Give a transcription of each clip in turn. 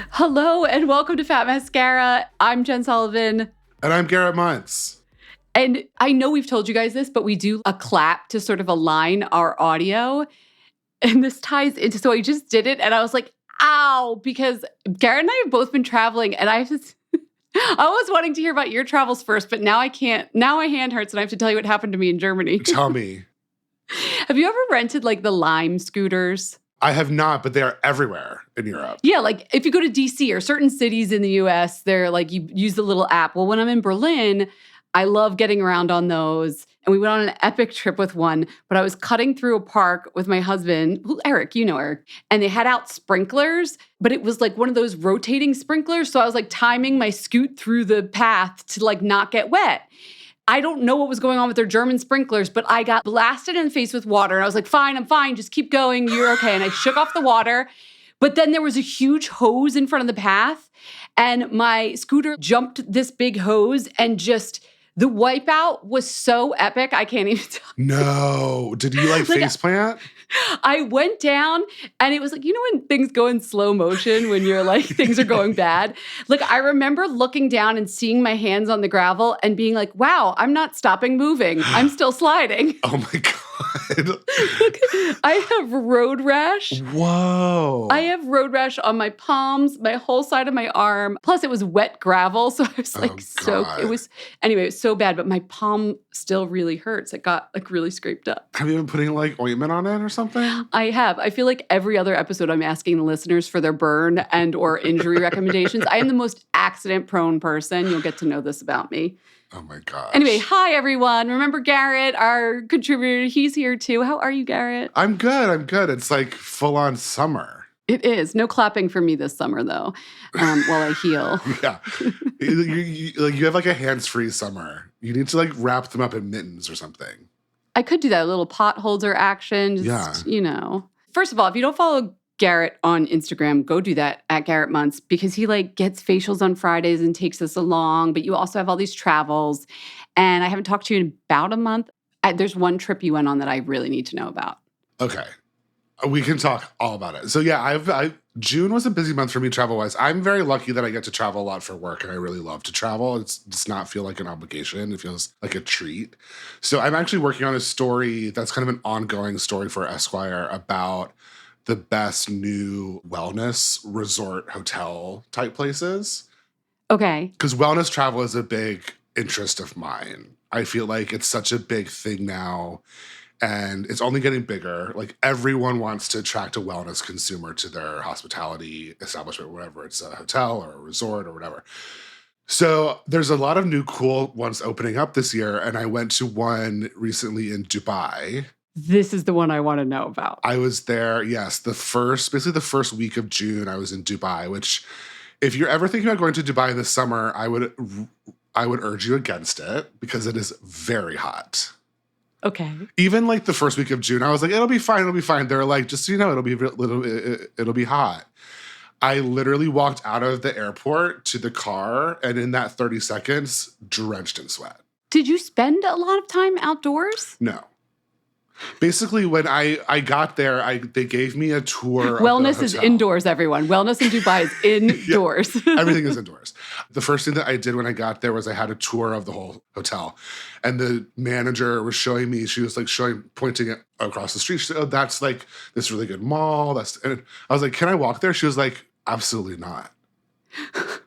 Hello and welcome to Fat Mascara. I'm Jen Sullivan. And I'm Garrett Muntz. And I know we've told you guys this, but we do a clap to sort of align our audio. And this ties into, so I just did it and I was like, ow, because Garrett and I have both been traveling and I was wanting to hear about your travels first, but now I can't. Now my hand hurts and I have to tell you what happened to me in Germany. Tell me. Have you ever rented like the Lime scooters? I have not, but they are everywhere in Europe. Yeah, like if you go to DC or certain cities in the US, they're like, you use the little app. Well, when I'm in Berlin, I love getting around on those. And we went on an epic trip with one, but I was cutting through a park with my husband, Eric, you know Eric, and they had out sprinklers, but it was like one of those rotating sprinklers. So I was like timing my scoot through the path to like not get wet. I don't know what was going on with their German sprinklers, but I got blasted in the face with water. And I was like, fine, I'm fine. Just keep going. You're okay. And I shook off the water. But then there was a huge hose in front of the path. And my scooter jumped this big hose and just... the wipeout was so epic, I can't even tell you. No. Did you like faceplant? I went down and it was like, you know when things go in slow motion when you're like, things are going bad? Like I remember looking down and seeing my hands on the gravel and being like, wow, I'm not stopping moving. I'm still sliding. Oh my God. Look, I have road rash. Whoa. I have road rash on my palms, my whole side of my arm. Plus it was wet gravel. So I was like soaked. It was so bad, but my palm still really hurts. It got like really scraped up. Have you been putting like ointment on it or something? I have. I feel like every other episode I'm asking the listeners for their burn and or injury recommendations. I am the most accident prone person. You'll get to know this about me. Oh my gosh. Anyway, hi everyone. Remember Garrett, our contributor, he's here too. How are you, Garrett? I'm good. It's like full on summer. It is. No clapping for me this summer though, while I heal. Yeah. you have like a hands-free summer. You need to like wrap them up in mittens or something. I could do that, a little pot holder action. You know. First of all, if you don't follow Garrett on Instagram, go do that at Garrett Muntz because he like gets facials on Fridays and takes us along. But you also have all these travels. And I haven't talked to you in about a month. There's one trip you went on that I really need to know about. Okay. We can talk all about it. So yeah, June was a busy month for me travel-wise. I'm very lucky that I get to travel a lot for work, and I really love to travel. It does not feel like an obligation. It feels like a treat. So I'm actually working on a story that's kind of an ongoing story for Esquire about the best new wellness resort hotel type places. Okay. Because wellness travel is a big interest of mine. I feel like it's such a big thing now. And it's only getting bigger. Like everyone wants to attract a wellness consumer to their hospitality establishment, whatever it's a hotel or a resort or whatever. So there's a lot of new cool ones opening up this year. And I went to one recently in Dubai. This is the one I want to know about. I was there, yes, basically the first week of June I was in Dubai, which if you're ever thinking about going to Dubai this summer, I would urge you against it because it is very hot. Okay. Even like the first week of June, I was like, it'll be fine. They're like, just so you know, it'll be hot. I literally walked out of the airport to the car, and in that 30 seconds, drenched in sweat. Did you spend a lot of time outdoors? No. Basically, when I got there, they gave me a tour. Wellness is indoors, everyone. Wellness in Dubai is indoors. Yeah, everything is indoors. The first thing that I did when I got there was I had a tour of the whole hotel. And the manager was showing me, she was like pointing it across the street. She said, oh, that's like this really good mall. And I was like, can I walk there? She was like, absolutely not.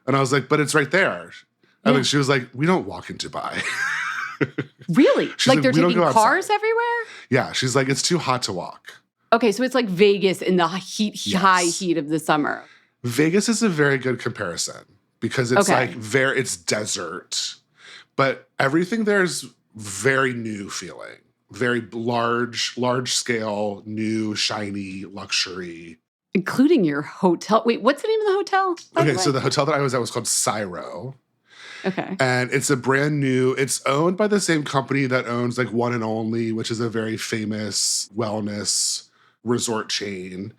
And I was like, but it's right there. And then she was like, we don't walk in Dubai. Really? Like they're taking cars everywhere? Yeah. She's like, it's too hot to walk. Okay, so it's like Vegas in the high heat of the summer. Vegas is a very good comparison because it's it's desert, but everything there is very new feeling, very large scale, new, shiny, luxury. Including your hotel. Wait, what's the name of the hotel? Okay, so the hotel that I was at was called Cyro. Okay. And it's it's owned by the same company that owns like One and Only, which is a very famous wellness resort chain.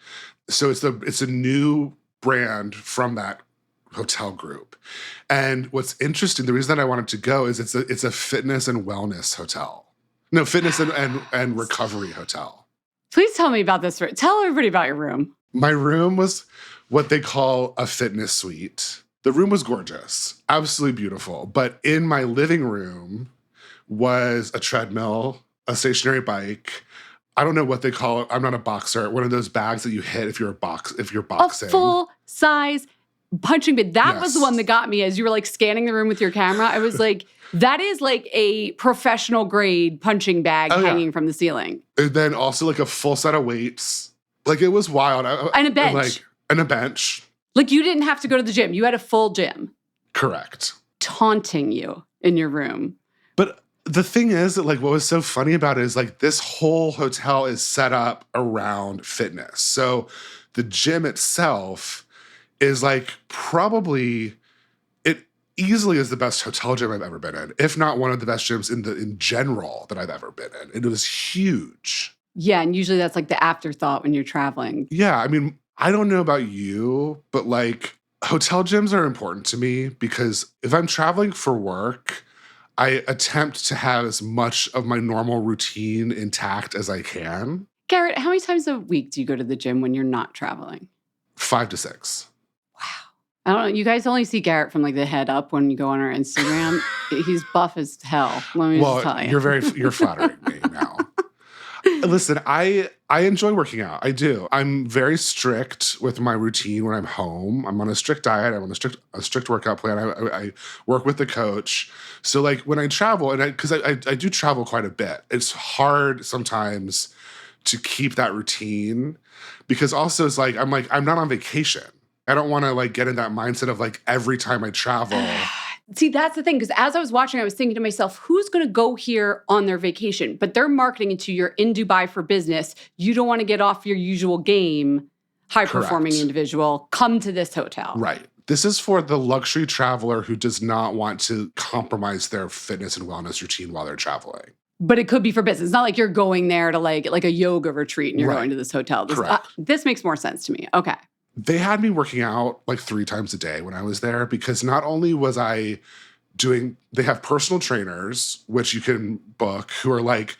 So it's a new brand from that hotel group. And what's interesting, the reason that I wanted to go is it's a fitness and wellness hotel. No, fitness and recovery hotel. Please tell me about this. Tell everybody about your room. My room was what they call a fitness suite. The room was gorgeous, absolutely beautiful. But in my living room was a treadmill, a stationary bike. I don't know what they call it. I'm not a boxer. One of those bags that you hit if you're boxing. A full-size punching bag. That was the one that got me as you were like scanning the room with your camera. I was like, that is like a professional grade punching bag hanging from the ceiling. And then also like a full set of weights. Like it was wild. And a bench. And a bench. Like you didn't have to go to the gym. You had a full gym. Correct. Taunting you in your room. But the thing is that like what was so funny about it is like this whole hotel is set up around fitness. So the gym itself is like probably it easily is the best hotel gym I've ever been in, if not one of the best gyms in general that I've ever been in. It was huge. Yeah, and usually that's like the afterthought when you're traveling. Yeah, I mean, I don't know about you, but like hotel gyms are important to me because if I'm traveling for work, I attempt to have as much of my normal routine intact as I can. Garrett, how many times a week do you go to the gym when you're not traveling? 5 to 6. Wow. I don't know. You guys only see Garrett from like the head up when you go on our Instagram. He's buff as hell. Let me just tell you. You're flattering me now. Listen, I enjoy working out. I do. I'm very strict with my routine when I'm home. I'm on a strict diet. I'm on a strict workout plan. I work with the coach. So like when I travel, and because I do travel quite a bit, it's hard sometimes to keep that routine because also it's like I'm not on vacation. I don't want to like get in that mindset of like every time I travel. See, that's the thing, because as I was watching, I was thinking to myself, who's going to go here on their vacation? But they're marketing it to you're in Dubai for business. You don't want to get off your usual game, high-performing individual. Come to this hotel. Right. This is for the luxury traveler who does not want to compromise their fitness and wellness routine while they're traveling. But it could be for business. It's not like you're going there to like a yoga retreat and you're going to this hotel. This makes more sense to me. Okay. They had me working out like 3 times a day when I was there because not only was I they have personal trainers, which you can book, who are like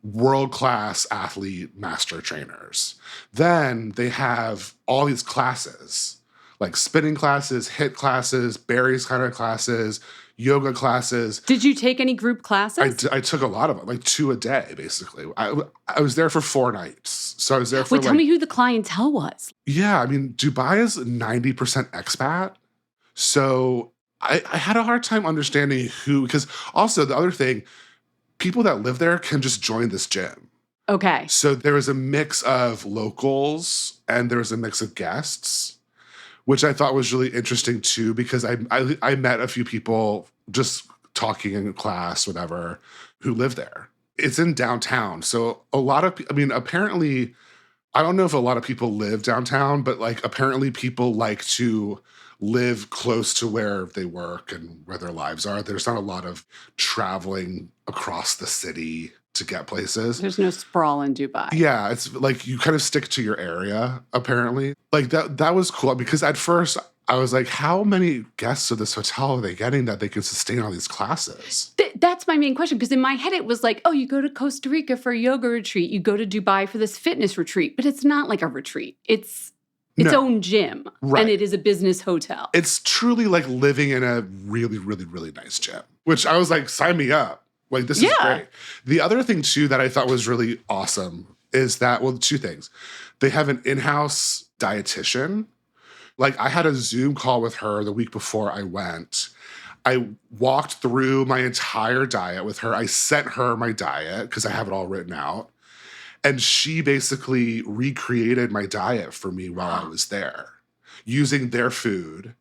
world-class athlete master trainers. Then they have all these classes, like spinning classes, HIIT classes, Barry's kind of classes, yoga classes. Did you take any group classes? I took a lot of them, like 2 a day, basically. I was there for 4 nights. So I was there for Wait, tell me who the clientele was. Yeah, I mean, Dubai is 90% expat. So I had a hard time understanding who, because also the other thing, people that live there can just join this gym. Okay. So there was a mix of locals and there was a mix of guests, which I thought was really interesting too, because I met a few people just talking in class, whatever, who live there. It's in downtown. So apparently, I don't know if a lot of people live downtown, but like apparently people like to live close to where they work and where their lives are. There's not a lot of traveling across the city to get places. There's no sprawl in Dubai. Yeah, it's like you kind of stick to your area, apparently. Like that was cool because at first I was like, how many guests of this hotel are they getting that they can sustain all these classes? That's my main question, because in my head it was like, oh, you go to Costa Rica for a yoga retreat, you go to Dubai for this fitness retreat, but it's not like a retreat. It's its own gym, and it is a business hotel. It's truly like living in a really, really, really nice gym, which I was like, sign me up. Like, this is great. The other thing, too, that I thought was really awesome is that, well, 2 things. They have an in-house dietitian. Like, I had a Zoom call with her the week before I went. I walked through my entire diet with her. I sent her my diet because I have it all written out. And she basically recreated my diet for me while I was there using their food.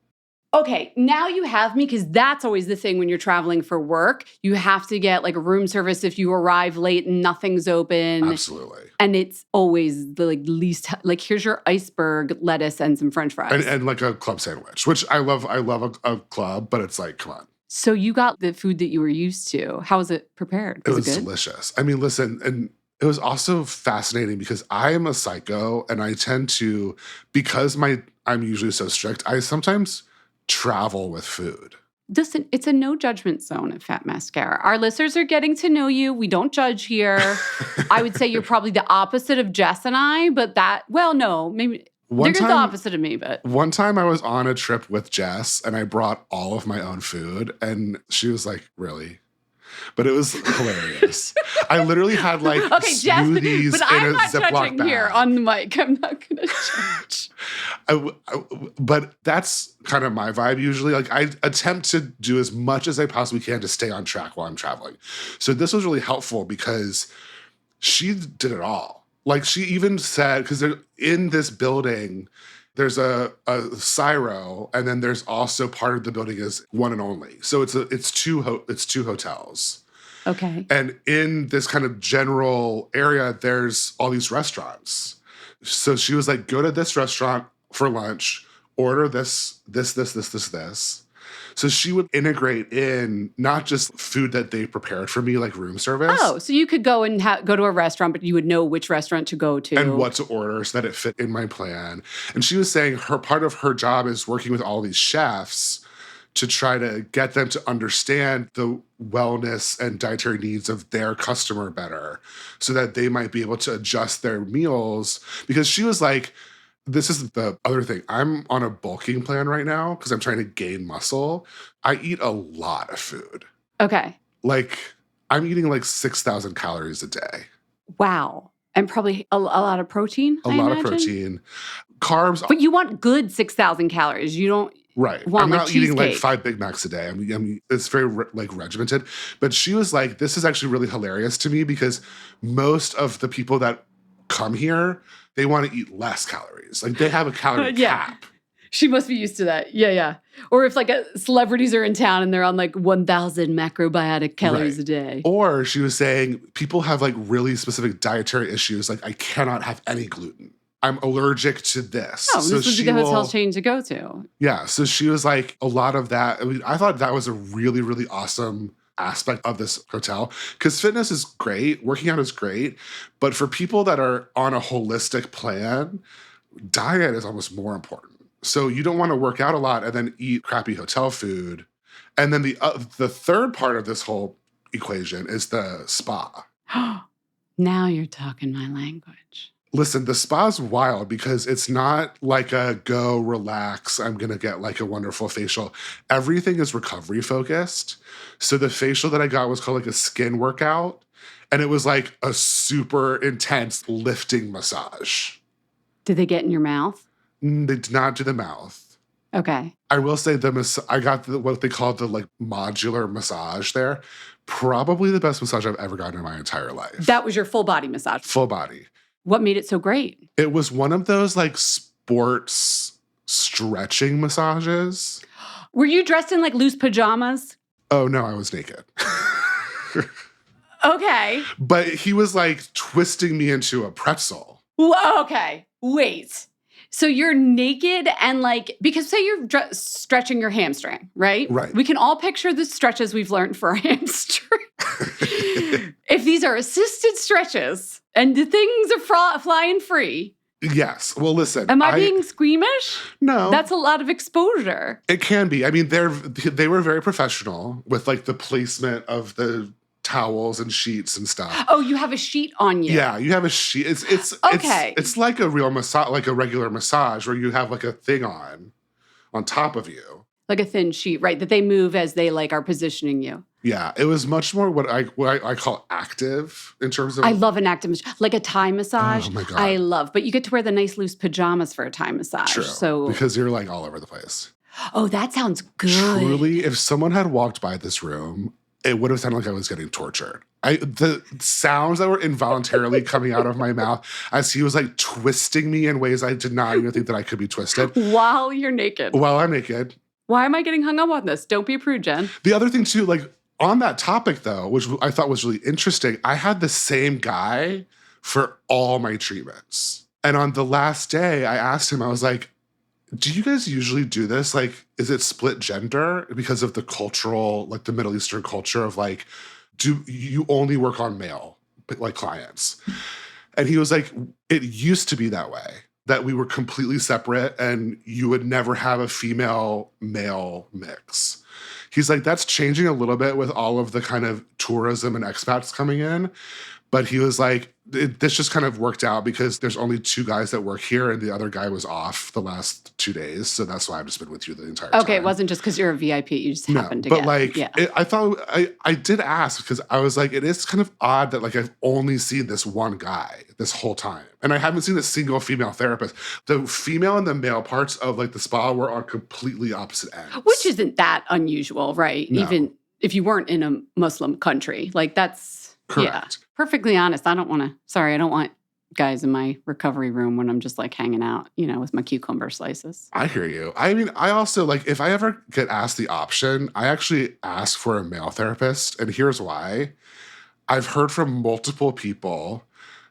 Okay, now you have me, because that's always the thing when you're traveling for work. You have to get like a room service if you arrive late and nothing's open. Absolutely. And it's always the least, like, here's your iceberg lettuce and some French fries. And like a club sandwich, which I love. I love a club, but it's like, come on. So you got the food that you were used to. How was it prepared? Was it good? Delicious. I mean, listen, and it was also fascinating because I am a psycho and I tend to, because I'm usually so strict, I sometimes travel with food. Listen, it's a no judgment zone at Fat Mascara. Our listeners are getting to know you. We don't judge here. I would say you're probably the opposite of Jess and I, but no, maybe you're the opposite of me, but. One time I was on a trip with Jess and I brought all of my own food and she was like, really? But it was hilarious. I literally had like smoothies but in I'm a not Ziploc judging bag. here on the mic. I'm not going to judge. But that's kind of my vibe usually. Like I attempt to do as much as I possibly can to stay on track while I'm traveling. So this was really helpful because she did it all. Like she even said, because in this building, there's a Cyro, and then there's also part of the building is one and only. So it's two hotels. Okay. And in this kind of general area, there's all these restaurants. So she was like, go to this restaurant for lunch, order this. So she would integrate in not just food that they prepared for me, like room service. Oh, so you could go and go to a restaurant, but you would know which restaurant to go to. And what to order so that it fit in my plan. And she was saying part of her job is working with all these chefs to try to get them to understand the wellness and dietary needs of their customer better so that they might be able to adjust their meals. Because she was like, this is the other thing. I'm on a bulking plan right now because I'm trying to gain muscle. I eat a lot of food. Okay. Like, I'm eating like 6,000 calories a day. Wow. And probably a lot of protein, I imagine? Of protein. Carbs. But you want good 6,000 calories. You don't want I'm not eating like cheesecake. 5 Big Macs a day. I mean it's very regimented. But she was like, this is actually really hilarious to me because most of the people that come here, they want to eat less calories. Like they have a calorie cap. She must be used to that. Yeah. Or if like celebrities are in town and they're on like 1,000 macrobiotic calories a day. Or she was saying people have like really specific dietary issues. Like I cannot have any gluten. I'm allergic to this. Oh, so this would be the hotel chain to go to. Yeah. So she was like, a lot of that. I mean, I thought that was a really, really awesome aspect of this hotel because fitness is great, working out is great, but for people that are on a holistic plan, diet is almost more important. So you don't want to work out a lot and then eat crappy hotel food. And then the third part of this whole equation is the spa. Now you're talking my language. Listen, the spa's wild because it's not like a go relax, I'm going to get like a wonderful facial. Everything is recovery focused. So the facial that I got was called like a skin workout. And it was like a super intense lifting massage. Did they get in your mouth? They did not do the mouth. Okay. I will say I got what they call the like modular massage there. Probably the best massage I've ever gotten in my entire life. That was your full body massage? Full body. What made it so great? It was one of those like sports stretching massages. Were you dressed in like loose pajamas? Oh, no, I was naked. Okay. But he was like twisting me into a pretzel. Okay. Wait. So you're naked and like, because say you're stretching your hamstring, right? Right. We can all picture the stretches we've learned for our hamstring. If these are assisted stretches and the things are flying free. Yes. Well, listen. Am I being squeamish? No. That's a lot of exposure. It can be. I mean, they were very professional with like the placement of the towels and sheets and stuff. Oh, you have a sheet on you. Yeah, you have a sheet. It's okay. It's like a real massage, like a regular massage where you have like a thing on top of you. Like a thin sheet, right? That they move as they like are positioning you. Yeah, it was much more what I call active in terms of. I love an active massage, like a Thai massage. Oh my God. I love, but you get to wear the nice loose pajamas for a Thai massage. True, so because you're like all over the place. Oh, that sounds good. Truly, if someone had walked by this room, it would have sounded like I was getting tortured. The sounds that were involuntarily coming out of my mouth as he was like twisting me in ways I did not even think that I could be twisted. While you're naked. While I'm naked. Why am I getting hung up on this? Don't be a prude, Jen. The other thing too, like on that topic though, which I thought was really interesting, I had the same guy for all my treatments. And on the last day, I asked him, I was like, do you guys usually do this? Like, is it split gender because of the cultural, like the Middle Eastern culture of like, do you only work on male like clients? And he was like, it used to be that way. that we were completely separate and you would never have a female male mix. He's like, that's changing a little bit with all of the kind of tourism and expats coming in. But he was like, this just kind of worked out because there's only 2 guys that work here and the other guy was off the last 2 days. So that's why I've just been with you the entire time. Okay, it wasn't just because you're a VIP. You just happened to but get like, yeah. I thought, I did ask because I was like, it is kind of odd that like I've only seen this one guy this whole time. And I haven't seen a single female therapist. The female and the male parts of like the spa were on completely opposite ends. Which isn't that unusual, right? No. Even if you weren't in a Muslim country. Like that's, Correct. Yeah. Perfectly honest, I don't want guys in my recovery room when I'm just like hanging out, with my cucumber slices. I hear you. I mean, I also like if I ever get asked the option, I actually ask for a male therapist. And here's why. I've heard from multiple people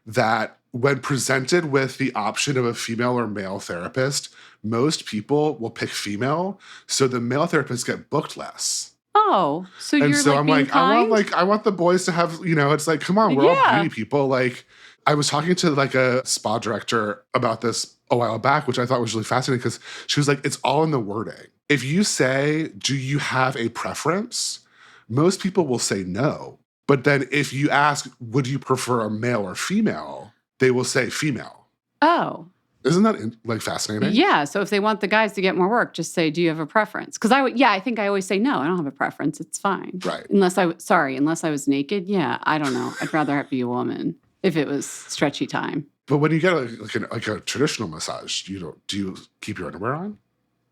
that when presented with the option of a female or male therapist, most people will pick female. So the male therapists get booked less. Oh, so you're so like I'm being like, kind? I want the boys to have, it's like, come on, we're all beauty people. Like, I was talking to like a spa director about this a while back, which I thought was really fascinating because she was like, it's all in the wording. If you say, do you have a preference? Most people will say no. But then if you ask, would you prefer a male or female? They will say female. Oh. Isn't that like fascinating? Yeah. So if they want the guys to get more work, just say, do you have a preference? Because I think I always say, no, I don't have a preference. It's fine. Right. Unless I was naked. Yeah. I don't know. I'd rather be a woman if it was stretchy time. But when you get like a traditional massage, do you keep your underwear on?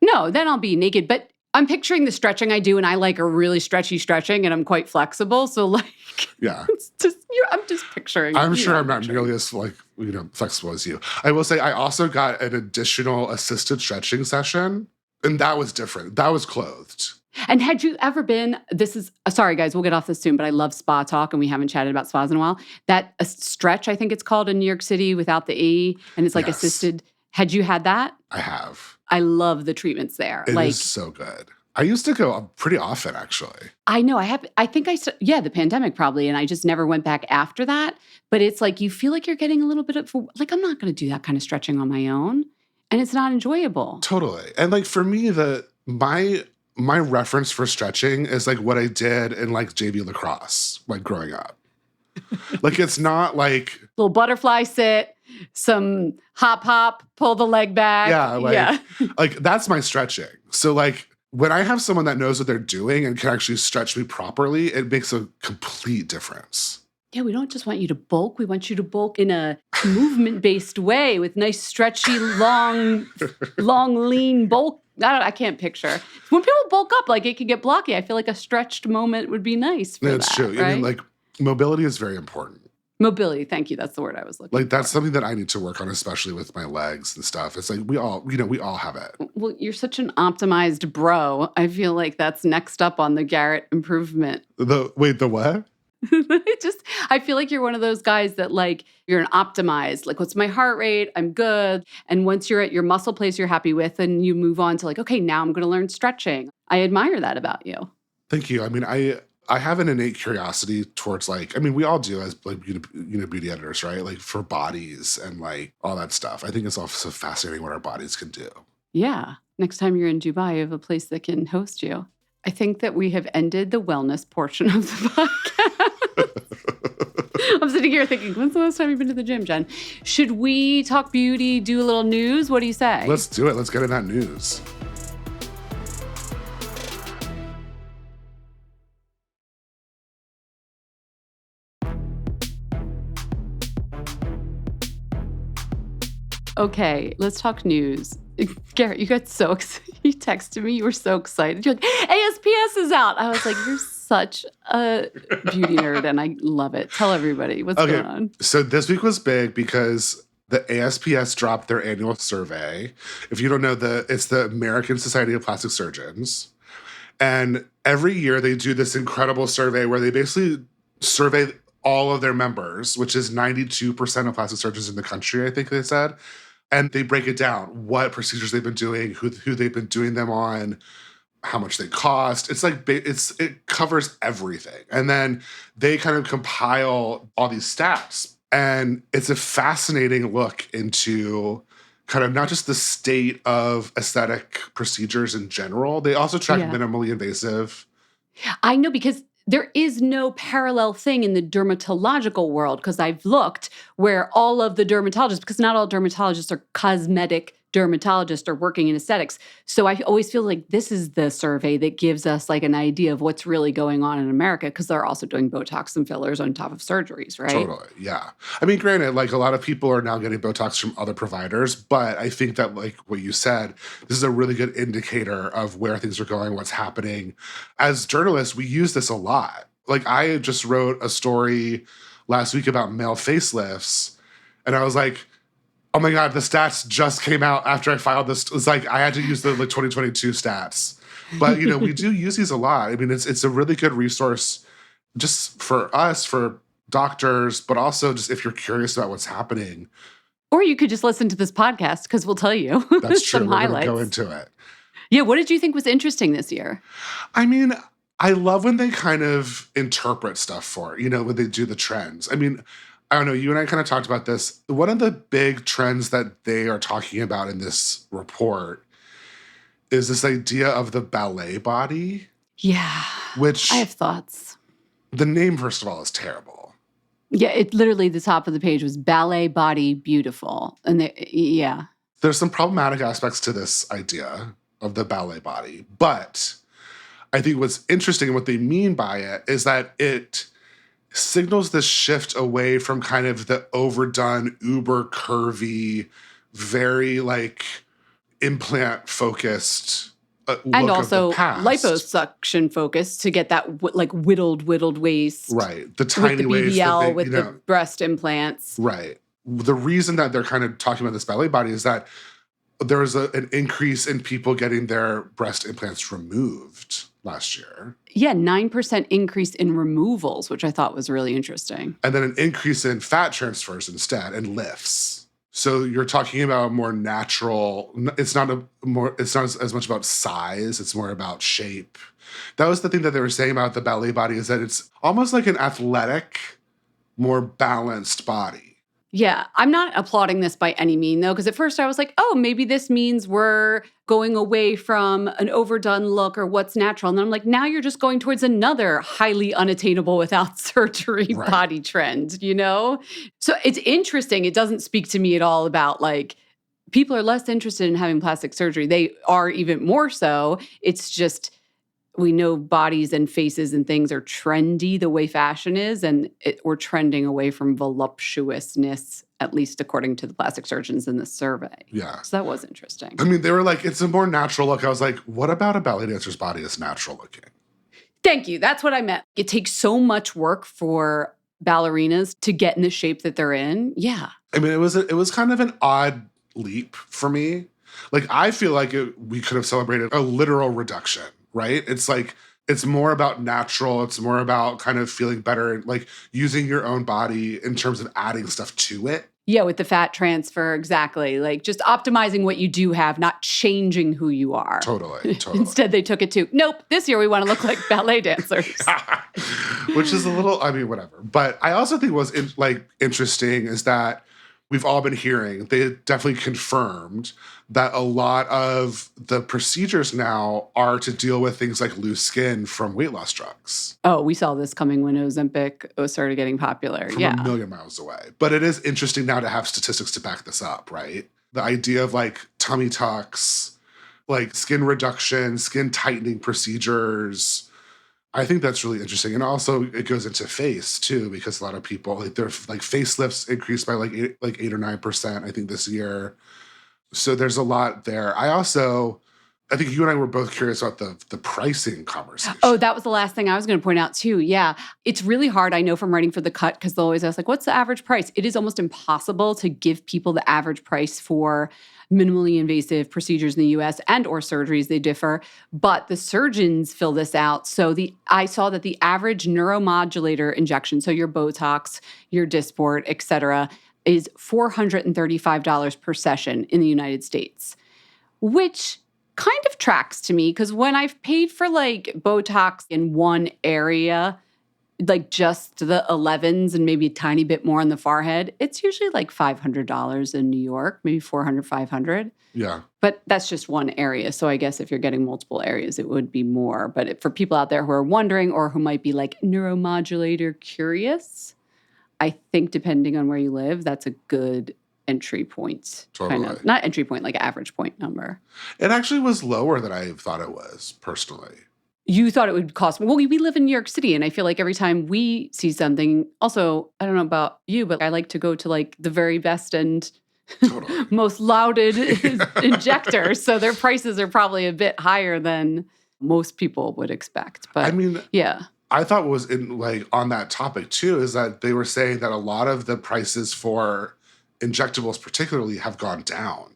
No, then I'll be naked. But I'm picturing the stretching I do, and I like a really stretchy stretching, and I'm quite flexible. So like, yeah, it's just I'm just picturing. I'm sure I'm not nearly as like flexible as you. I will say I also got an additional assisted stretching session, and that was different. That was clothed. And had you ever been? This is sorry, guys. We'll get off this soon, but I love spa talk, and we haven't chatted about spas in a while. That a stretch, I think it's called in New York City without the E, and it's like assisted. Had you had that? I have. I love the treatments there. It is so good. I used to go pretty often, actually. I know. The pandemic probably, and I just never went back after that. But it's like you feel like you're getting a little bit of, like, I'm not going to do that kind of stretching on my own. And it's not enjoyable. Totally. And like for me, my reference for stretching is like what I did in like JV lacrosse, like growing up. Like it's not like little butterfly sit, some hop, pull the leg back. Yeah, like that's my stretching. So like when I have someone that knows what they're doing and can actually stretch me properly, it makes a complete difference. Yeah, we don't just want you to bulk. We want you to bulk in a movement-based way with nice, stretchy, long, lean bulk. I can't picture. When people bulk up, like it can get blocky. I feel like a stretched moment would be nice for That's true. Right? I mean, like mobility is very important. Mobility, thank you. That's the word I was looking for. Like that's something that I need to work on, especially with my legs and stuff. It's like we all have it. Well, you're such an optimized bro. I feel like that's next up on the Garrett improvement. The what? I feel like you're one of those guys that like, you're an optimized, like what's my heart rate? I'm good. And once you're at your muscle place you're happy with, and you move on to like, okay, now I'm going to learn stretching. I admire that about you. Thank you. I mean, I have an innate curiosity towards like, I mean, we all do as like, beauty editors, right? Like for bodies and like all that stuff. I think it's also fascinating what our bodies can do. Yeah. Next time you're in Dubai, you have a place that can host you. I think that we have ended the wellness portion of the podcast. I'm sitting here thinking, when's the last time you've been to the gym, Jen? Should we talk beauty, do a little news? What do you say? Let's do it. Let's get in that news. Okay, let's talk news. Garrett, you got so excited. You texted me. You were so excited. You're like, ASPS is out. I was like, you're such a beauty nerd, and I love it. Tell everybody what's going on. So this week was big because the ASPS dropped their annual survey. If you don't know, it's the American Society of Plastic Surgeons. And every year they do this incredible survey where they basically survey all of their members, which is 92% of plastic surgeons in the country, I think they said. And they break it down, what procedures they've been doing, who they've been doing them on, how much they cost. It's like, it covers everything. And then they kind of compile all these stats. And it's a fascinating look into kind of not just the state of aesthetic procedures in general. They also track Yeah. minimally invasive. I know, because there is no parallel thing in the dermatological world, because I've looked where all of the dermatologists, because not all dermatologists are cosmetic dermatologists or working in aesthetics. So I always feel like this is the survey that gives us like an idea of what's really going on in America, because they're also doing Botox and fillers on top of surgeries, right? Totally, yeah. I mean, granted, like a lot of people are now getting Botox from other providers, but I think that like what you said, this is a really good indicator of where things are going, what's happening. As journalists, we use this a lot. Like I just wrote a story last week about male facelifts, and I was like, oh my God, the stats just came out after I filed this. It's like I had to use the like 2022 stats. But you know, we do use these a lot. I mean, it's a really good resource just for us, for doctors, but also just if you're curious about what's happening. Or you could just listen to this podcast, because we'll tell you That's true. some We're highlights. going to go into it. Yeah, what did you think was interesting this year? I mean, I love when they kind of interpret stuff for it, you know, when they do the trends. I mean, I don't know, you and I kind of talked about this. One of the big trends that they are talking about in this report is this idea of the ballet body, Yeah, which I have thoughts. the name, first of all, is terrible. Yeah, it literally, the top of the page was ballet body beautiful. And yeah. There's some problematic aspects to this idea of the ballet body, but I think what's interesting and what they mean by it is that it signals this shift away from kind of the overdone, uber curvy, very like implant focused look And of also the past. liposuction focus to get that like whittled waist. Right. The With tiny the waist that BBL, they, with you the know, breast implants. right. The reason that they're kind of talking about this ballet body is that there was an increase in people getting their breast implants removed last year. Yeah, 9% increase in removals, which I thought was really interesting. And then an increase in fat transfers instead and lifts. So you're talking about a more natural, it's not as much about size, it's more about shape. That was the thing that they were saying about the ballet body, is that it's almost like an athletic, more balanced body. Yeah, I'm not applauding this by any mean, though, because at first I was like, oh, maybe this means we're going away from an overdone look or what's natural. And then I'm like, now you're just going towards another highly unattainable without surgery Right. body trend, you know? So it's interesting. It doesn't speak to me at all about like, people are less interested in having plastic surgery. They are even more so. It's just, we know bodies and faces and things are trendy the way fashion is, and we're trending away from voluptuousness, at least according to the plastic surgeons in this survey. Yeah. So that was interesting. I mean, they were like, it's a more natural look. I was like, what about a ballet dancer's body is natural looking? Thank you. That's what I meant. It takes so much work for ballerinas to get in the shape that they're in. Yeah. I mean, it was kind of an odd leap for me. Like, I feel like we could have celebrated a literal reduction, right? It's like, it's more about natural. It's more about kind of feeling better and like using your own body in terms of adding stuff to it. Yeah, with the fat transfer, exactly. Like just optimizing what you do have, not changing who you are. Totally. Instead, they took it to, nope, this year we want to look like ballet dancers. Which is a little, I mean, whatever. But I also think what's interesting is that we've all been hearing, they definitely confirmed that a lot of the procedures now are to deal with things like loose skin from weight loss drugs. Oh, we saw this coming when Ozempic started getting popular. From a million miles away. But it is interesting now to have statistics to back this up, right? The idea of like tummy tucks, like skin reduction, skin tightening procedures. I think that's really interesting. And also it goes into face too, because a lot of people, like their like facelifts increased by like 8 or 9%, I think, this year. So there's a lot there. I think you and I were both curious about the pricing conversation. Oh, that was the last thing I was going to point out too. Yeah. It's really hard, I know, from writing for The Cut, because they'll always ask like, what's the average price? It is almost impossible to give people the average price for minimally invasive procedures in the US and or surgeries. They differ, but the surgeons fill this out. So I saw that the average neuromodulator injection, so your Botox, your Dysport, et cetera, is $435 per session in the United States, which kind of tracks to me, because when I've paid for like Botox in one area, like just the 11s and maybe a tiny bit more on the forehead, it's usually like $500 in New York, maybe 400, 500. Yeah. But that's just one area. So I guess if you're getting multiple areas, it would be more. But for people out there who are wondering or who might be like neuromodulator curious, I think depending on where you live, that's a good entry point. Totally. Kind of, not entry point, like average point number. It actually was lower than I thought it was, personally. You thought it would cost more. Well, we live in New York City, and I feel like every time we see something, also, I don't know about you, but I like to go to like the very best and Totally. most lauded injectors. So their prices are probably a bit higher than most people would expect. But I mean, yeah. I thought was in like on that topic too, is that they were saying that a lot of the prices for injectables particularly have gone down.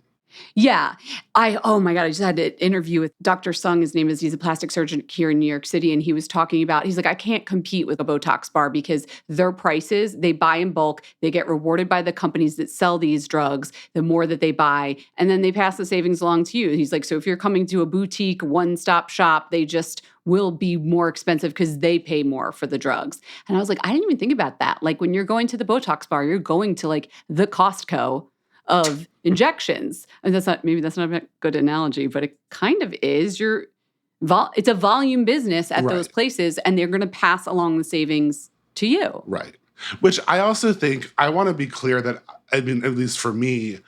Yeah. Oh my God, I just had an interview with Dr. Sung. His name is, he's a plastic surgeon here in New York City. And he was talking about, he's like, I can't compete with a Botox bar because their prices, they buy in bulk. They get rewarded by the companies that sell these drugs, the more that they buy. And then they pass the savings along to you. He's like, so if you're coming to a boutique, one-stop shop, they just will be more expensive because they pay more for the drugs. And I was like, I didn't even think about that. Like when you're going to the Botox bar, you're going to like the Costco of injections. And maybe that's not a good analogy, but it kind of is. It's a volume business at those places, and they're going to pass along the savings to you. Right. Which I also think, I want to be clear that, I mean, at least for me,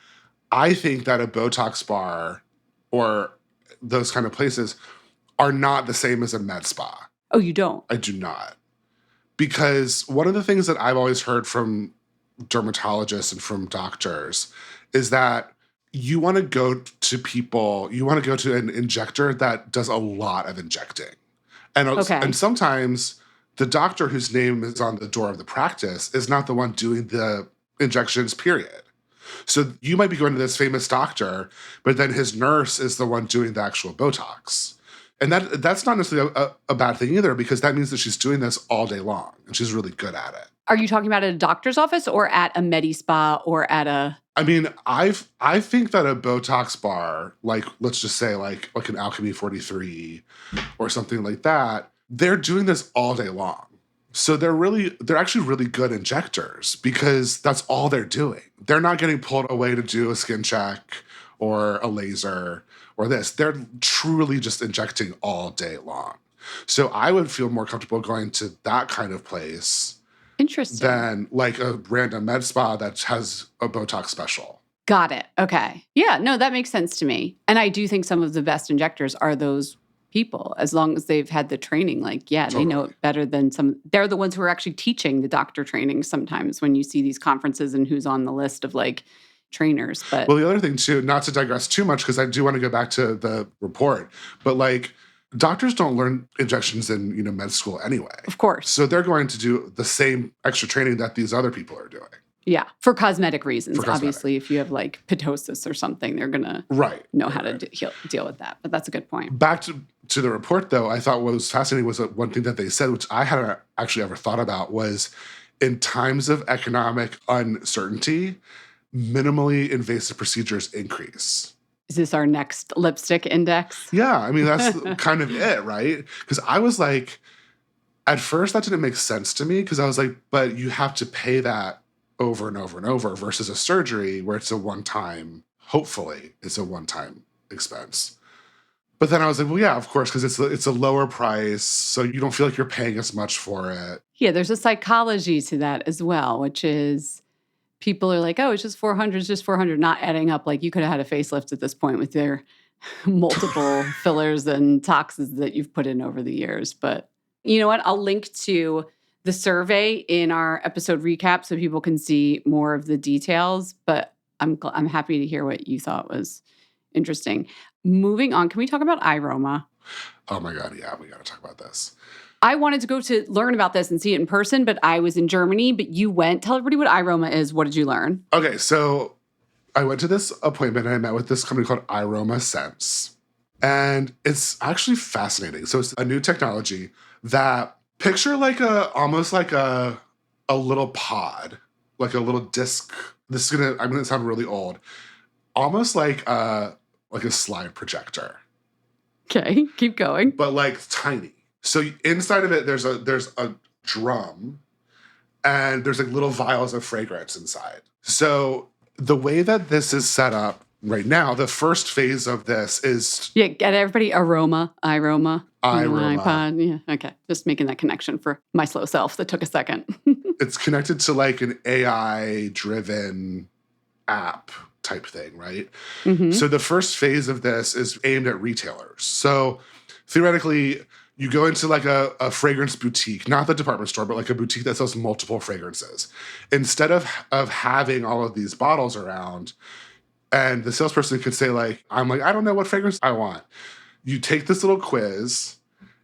I think that a Botox bar or those kind of places are not the same as a med spa. Oh, you don't? I do not. Because one of the things that I've always heard from dermatologists and from doctors is that you want to go to an injector that does a lot of injecting. And sometimes the doctor whose name is on the door of the practice is not the one doing the injections, period. So you might be going to this famous doctor, but then his nurse is the one doing the actual Botox. And that's not necessarily a bad thing either, because that means that she's doing this all day long and she's really good at it. Are you talking about at a doctor's office or at a Medi Spa or at a... I mean, I think that a Botox bar, like let's just say like an Alchemy 43 or something like that, they're doing this all day long. So they're actually really good injectors because that's all they're doing. They're not getting pulled away to do a skin check or a laser or this. They're truly just injecting all day long. So I would feel more comfortable going to that kind of place than like a random med spa that has a Botox special. Got it. Okay. Yeah, no, that makes sense to me. And I do think some of the best injectors are those people, as long as they've had the training. Like, yeah, They know it better than some. They're the ones who are actually teaching the doctor training sometimes when you see these conferences and who's on the list of like trainers. But well, the other thing too, not to digress too much, because I do want to go back to the report, but like doctors don't learn injections in, med school anyway. Of course. So they're going to do the same extra training that these other people are doing. Yeah, for cosmetic reasons. Obviously, if you have like ptosis or something, they're going to know how to deal with that. But that's a good point. Back to the report, though, I thought what was fascinating was one thing that they said, which I hadn't actually ever thought about, was in times of economic uncertainty, minimally invasive procedures increase. Is this our next lipstick index? Yeah, I mean, that's kind of it, right? Because I was like, at first that didn't make sense to me because I was like, but you have to pay that over and over and over versus a surgery where it's a one-time, hopefully it's a one-time expense. But then I was like, well, yeah, of course, because it's a lower price, so you don't feel like you're paying as much for it. Yeah, there's a psychology to that as well, which is people are like, oh, it's just $400, not adding up. Like you could have had a facelift at this point with their multiple fillers and toxins that you've put in over the years. But you know what? I'll link to the survey in our episode recap so people can see more of the details. But I'm happy to hear what you thought was interesting. Moving on, can we talk about iRoma? Oh my God, yeah, we got to talk about this. I wanted to go to learn about this and see it in person, but I was in Germany, but you went. Tell everybody what iRoma is. What did you learn? Okay, so I went to this appointment and I met with this company called iRoma Sense. And it's actually fascinating. So it's a new technology that picture almost like a little pod, like a little disc. I'm gonna sound really old. Almost like a slide projector. Okay, keep going. But like tiny. So inside of it, there's a drum, and there's like little vials of fragrance inside. So the way that this is set up right now, the first phase of this is get everybody iRoma. iRoma. iPod. Yeah, okay. Just making that connection for my slow self that took a second. It's connected to like an AI-driven app type thing, right? Mm-hmm. So the first phase of this is aimed at retailers. So theoretically, you go into like a fragrance boutique, not the department store, but like a boutique that sells multiple fragrances. Instead of having all of these bottles around, and the salesperson could say like, I'm like, I don't know what fragrance I want. You take this little quiz,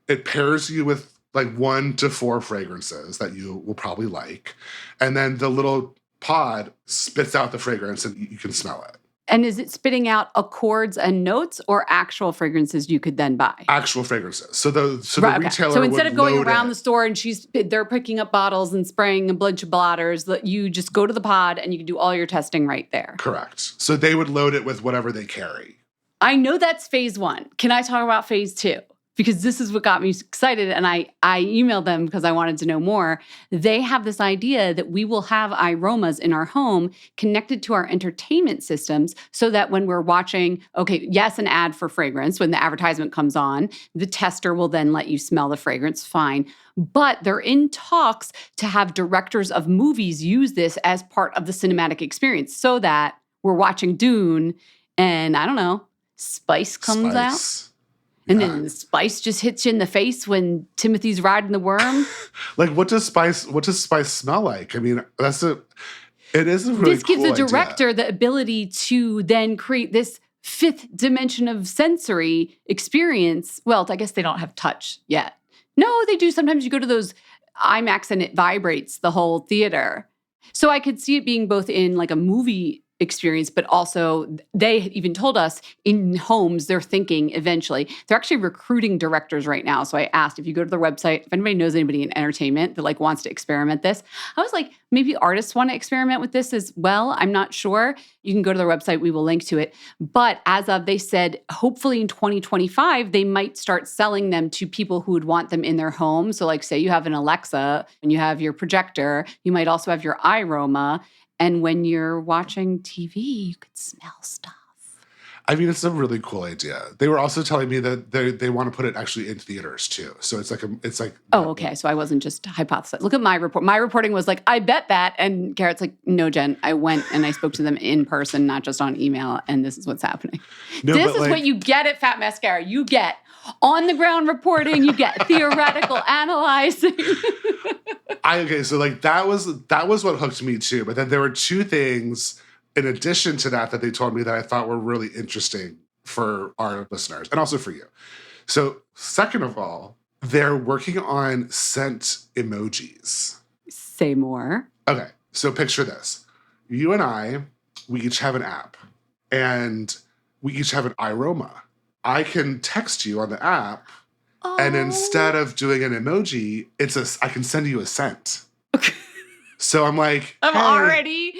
it pairs you with like 1 to 4 fragrances that you will probably like. And then the little pod spits out the fragrance and you can smell it. And is it spitting out accords and notes or actual fragrances you could then buy? Actual fragrances. So the Right, retailer So instead would of going load around it. the store and they're picking up bottles and spraying a bunch of blotters, that you just go to the pod and you can do all your testing right there. Correct. So they would load it with whatever they carry. I know that's phase 1. Can I talk about phase 2? Because this is what got me excited, and I emailed them because I wanted to know more. They have this idea that we will have iRomas in our home connected to our entertainment systems so that when we're watching, an ad for fragrance, when the advertisement comes on, the tester will then let you smell the fragrance, fine. But they're in talks to have directors of movies use this as part of the cinematic experience so that we're watching Dune and, I don't know, Spice comes out. And then the spice just hits you in the face when Timothy's riding the worm. Like, what does spice smell like? I mean, it is a really This gives cool the director idea. the ability to then create this 5th dimension of sensory experience. Well, I guess they don't have touch yet. No, they do. Sometimes you go to those IMAX and it vibrates the whole theater. So I could see it being both in like a movie experience, but also they even told us in homes they're thinking eventually. They're actually recruiting directors right now. So I asked if you go to their website, if anybody knows anybody in entertainment that like wants to experiment this. I was like, maybe artists want to experiment with this as well. I'm not sure. You can go to their website. We will link to it. But as of, they said, hopefully in 2025, they might start selling them to people who would want them in their home. So like say you have an Alexa and you have your projector, you might also have your iRoma. And when you're watching TV, you could smell stuff. I mean, it's a really cool idea. They were also telling me that they want to put it actually in theaters too. So it's like. Oh, okay. So I wasn't just hypothesizing. Look at my report. My reporting was like, I bet that. And Garrett's like, no, Jen, I went and I spoke to them in person, not just on email. And this is what's happening. No, this is what you get at Fat Mascara. You get on the ground reporting. You get theoretical analyzing. So like that was what hooked me too. But then there were 2 things in addition to that they told me that I thought were really interesting for our listeners and also for you. So second of all, they're working on scent emojis. Say more. Okay, so picture this. You and I, we each have an app and we each have an iRoma. I can text you on the app. And instead of doing an emoji, I can send you a scent. So I'm like, I'm already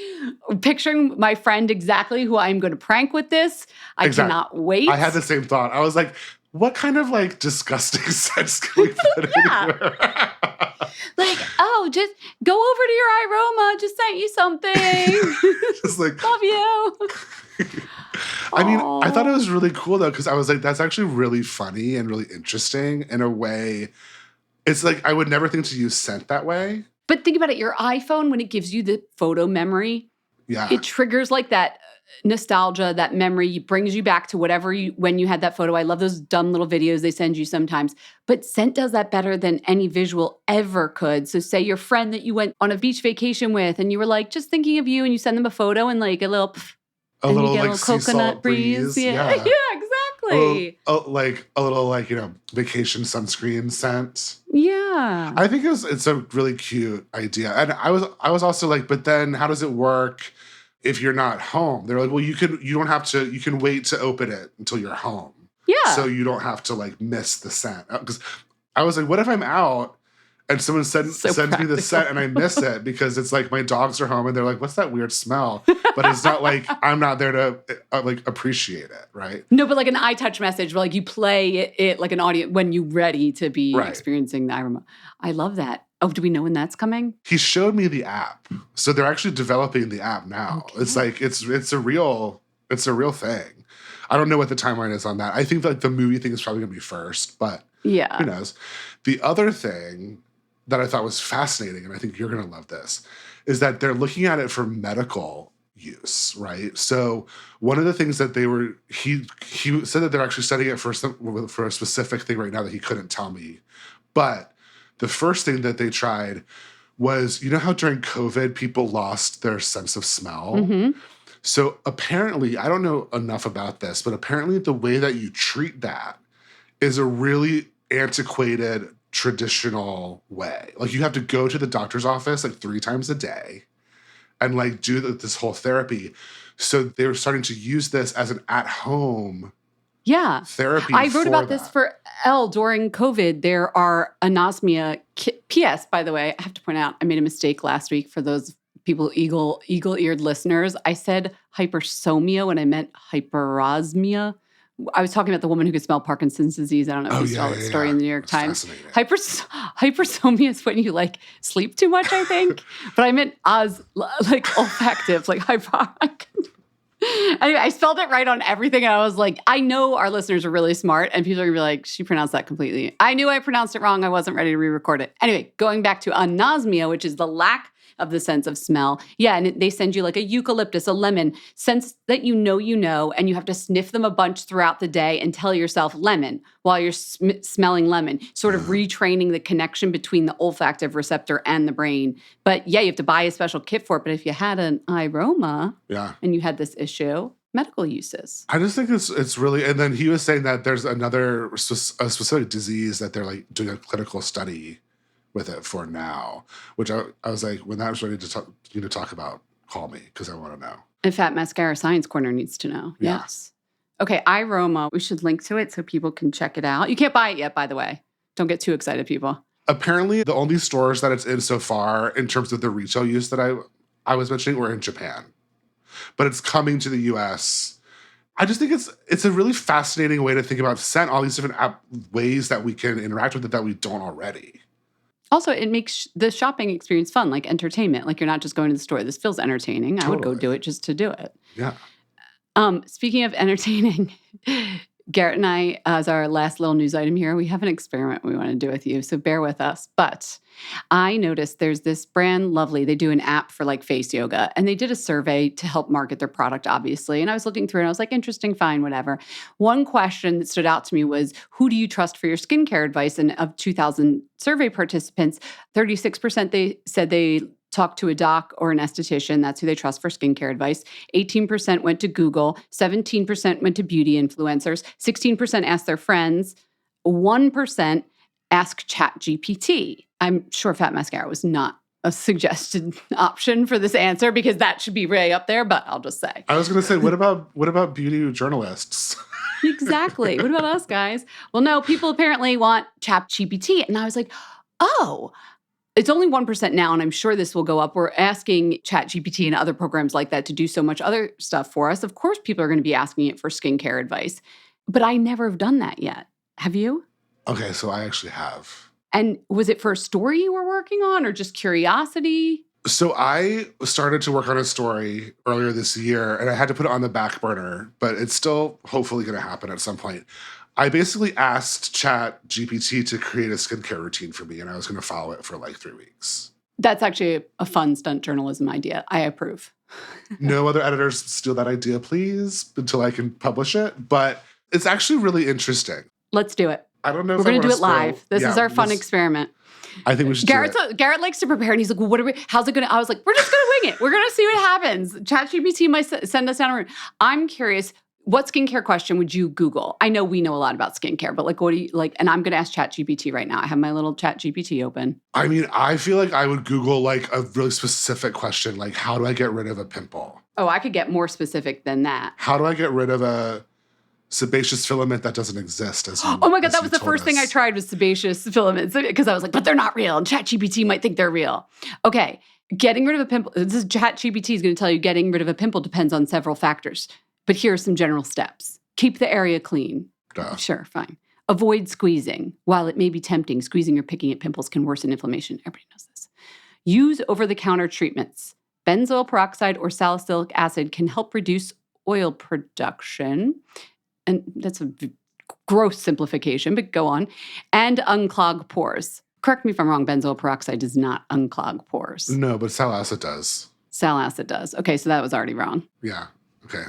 picturing my friend exactly who I'm going to prank with this. I cannot wait. I had the same thought. I was like, what kind of like disgusting scents can we put anywhere? Like, just go over to your iRoma. Just sent you something. Just like, love you. I mean, I thought it was really cool though, because I was like, that's actually really funny and really interesting in a way. It's like, I would never think to use scent that way. But think about it, your iPhone, when it gives you the photo memory, it triggers like that nostalgia, that memory, brings you back to when you had that photo. I love those dumb little videos they send you sometimes. But scent does that better than any visual ever could. So say your friend that you went on a beach vacation with and you were like, just thinking of you, and you send them a photo and like a little like coconut breeze. Yeah. Yeah, exactly. Like a little vacation sunscreen scent. Yeah. I think it's a really cute idea. And I was also like, but then how does it work if you're not home? They're like, well, you can wait to open it until you're home. Yeah. So you don't have to like miss the scent. Because I was like, what if I'm out and someone sends me the scent and I miss it because it's like my dogs are home and they're like, what's that weird smell? But it's not like I'm not there to like appreciate it, right? No, but like an iTouch message where like you play it like an audio when you're ready to be experiencing the iRoma. I love that. Oh, do we know when that's coming? He showed me the app. So they're actually developing the app now. Okay. It's like it's a real thing. I don't know what the timeline is on that. I think like the movie thing is probably gonna be first, but Yeah. who knows? The other thing that I thought was fascinating, and I think you're gonna love this, is that they're looking at it for medical use, right? So one of the things that he said that they're actually studying it for a specific thing right now that he couldn't tell me. But the first thing that they tried was, you know how during COVID people lost their sense of smell? Mm-hmm. So apparently, I don't know enough about this, but apparently the way that you treat that is a really antiquated, traditional way. Like you have to go to the doctor's office like 3 times a day and like do this whole therapy. So they were starting to use this as an at-home therapy. I wrote about this for Elle during COVID. There are anosmia. P.S. By the way, I have to point out, I made a mistake last week for those people, eagle-eared listeners. I said hypersomia when I meant hyperosmia. I was talking about the woman who could smell Parkinson's disease. I don't know if you saw that story in the New York Times. Hypersomia is when you like sleep too much, I think. But I meant like olfactive, like hyperic. Anyway, I spelled it right on everything. And I was like, I know our listeners are really smart. And people are going to be like, she pronounced that completely. I knew I pronounced it wrong. I wasn't ready to re-record it. Anyway, going back to anosmia, which is the lack of the sense of smell. Yeah, and they send you like a eucalyptus, a lemon, sense that you know, and you have to sniff them a bunch throughout the day and tell yourself lemon while you're smelling lemon, sort of retraining the connection between the olfactive receptor and the brain. But yeah, you have to buy a special kit for it. But if you had an iRoma and you had this issue, medical uses. I just think it's really, and then he was saying that there's a specific disease that they're like doing a clinical study with it for now, which I was like, when that was ready to talk about, call me because I want to know. And Fat Mascara Science Corner needs to know. Yeah. Yes. Okay, iRoma. We should link to it so people can check it out. You can't buy it yet, by the way. Don't get too excited, people. Apparently, the only stores that it's in so far, in terms of the retail use that I was mentioning, were in Japan, but it's coming to the U.S. I just think it's a really fascinating way to think about scent, all these different ways that we can interact with it that we don't already. Also, it makes the shopping experience fun, like entertainment. Like you're not just going to the store. This feels entertaining. Totally. I would go do it just to do it. Yeah. Speaking of entertaining, Garrett and I, as our last little news item here, we have an experiment we want to do with you. So bear with us. But I noticed there's this brand, Lovely. They do an app for like face yoga. And they did a survey to help market their product, obviously. And I was looking through and I was like, interesting, fine, whatever. One question that stood out to me was, who do you trust for your skincare advice? And of 2,000 survey participants, 36% they said they talked to a doc or an esthetician. That's who they trust for skincare advice. 18% went to Google. 17% went to beauty influencers. 16% asked their friends. 1% asked Chat GPT. I'm sure Fat Mascara was not a suggested option for this answer because that should be way up there, but I'll just say. I was going to say, what about beauty journalists? Exactly. What about us, guys? Well, no, people apparently want Chat GPT. And I was like, oh, it's only 1% now, and I'm sure this will go up. We're asking Chat GPT and other programs like that to do so much other stuff for us. Of course, people are going to be asking it for skincare advice, but I never have done that yet. Have you? Okay, so I actually have. And was it for a story you were working on or just curiosity? So I started to work on a story earlier this year, and I had to put it on the back burner, but it's still hopefully going to happen at some point. I basically asked Chat GPT to create a skincare routine for me, and I was going to follow it for like 3 weeks. That's actually a fun stunt journalism idea. I approve. No other editors steal that idea, please, until I can publish it. But it's actually really interesting. Let's do it. I don't know if we're going to do it live. This is our fun experiment. I think we should do it. Garrett likes to prepare, and he's like, well, how's it going to? I was like, we're just going to wing it. We're going to see what happens. ChatGPT might send us down a route. I'm curious, what skincare question would you Google? I know we know a lot about skincare, but like, what do you like? And I'm going to ask ChatGPT right now. I have my little ChatGPT open. I mean, I feel like I would Google like a really specific question, like how do I get rid of a pimple? Oh, I could get more specific than that. How do I get rid of a sebaceous filament that doesn't exist? Oh my God, that was the first thing I tried was sebaceous filaments because I was like, but they're not real. And ChatGPT might think they're real. Okay, getting rid of a pimple. This is ChatGPT is going to tell you getting rid of a pimple depends on several factors. But here are some general steps. Keep the area clean. Duh. Sure, fine. Avoid squeezing. While it may be tempting, squeezing or picking at pimples can worsen inflammation. Everybody knows this. Use over-the-counter treatments. Benzoyl peroxide or salicylic acid can help reduce oil production. And that's a gross simplification, but go on. And unclog pores. Correct me if I'm wrong, benzoyl peroxide does not unclog pores. No, but sal acid does. Sal acid does. Okay, so that was already wrong. Yeah. Okay.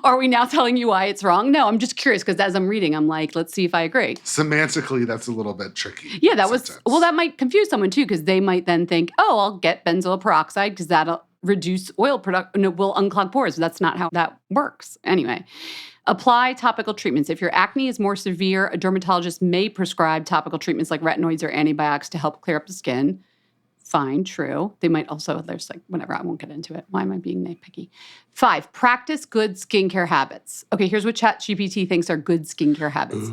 Are we now telling you why it's wrong? No, I'm just curious because as I'm reading, I'm like, let's see if I agree. Semantically, that's a little bit tricky. Yeah, that might confuse someone too because they might then think, oh, I'll get benzoyl peroxide because that'll reduce oil production. No, will unclog pores. That's not how that works. Anyway, apply topical treatments. If your acne is more severe, a dermatologist may prescribe topical treatments like retinoids or antibiotics to help clear up the skin. Fine, true. They might also, there's like, whatever, I won't get into it. Why am I being nitpicky? 5, practice good skincare habits. Okay, here's what Chat GPT thinks are good skincare habits.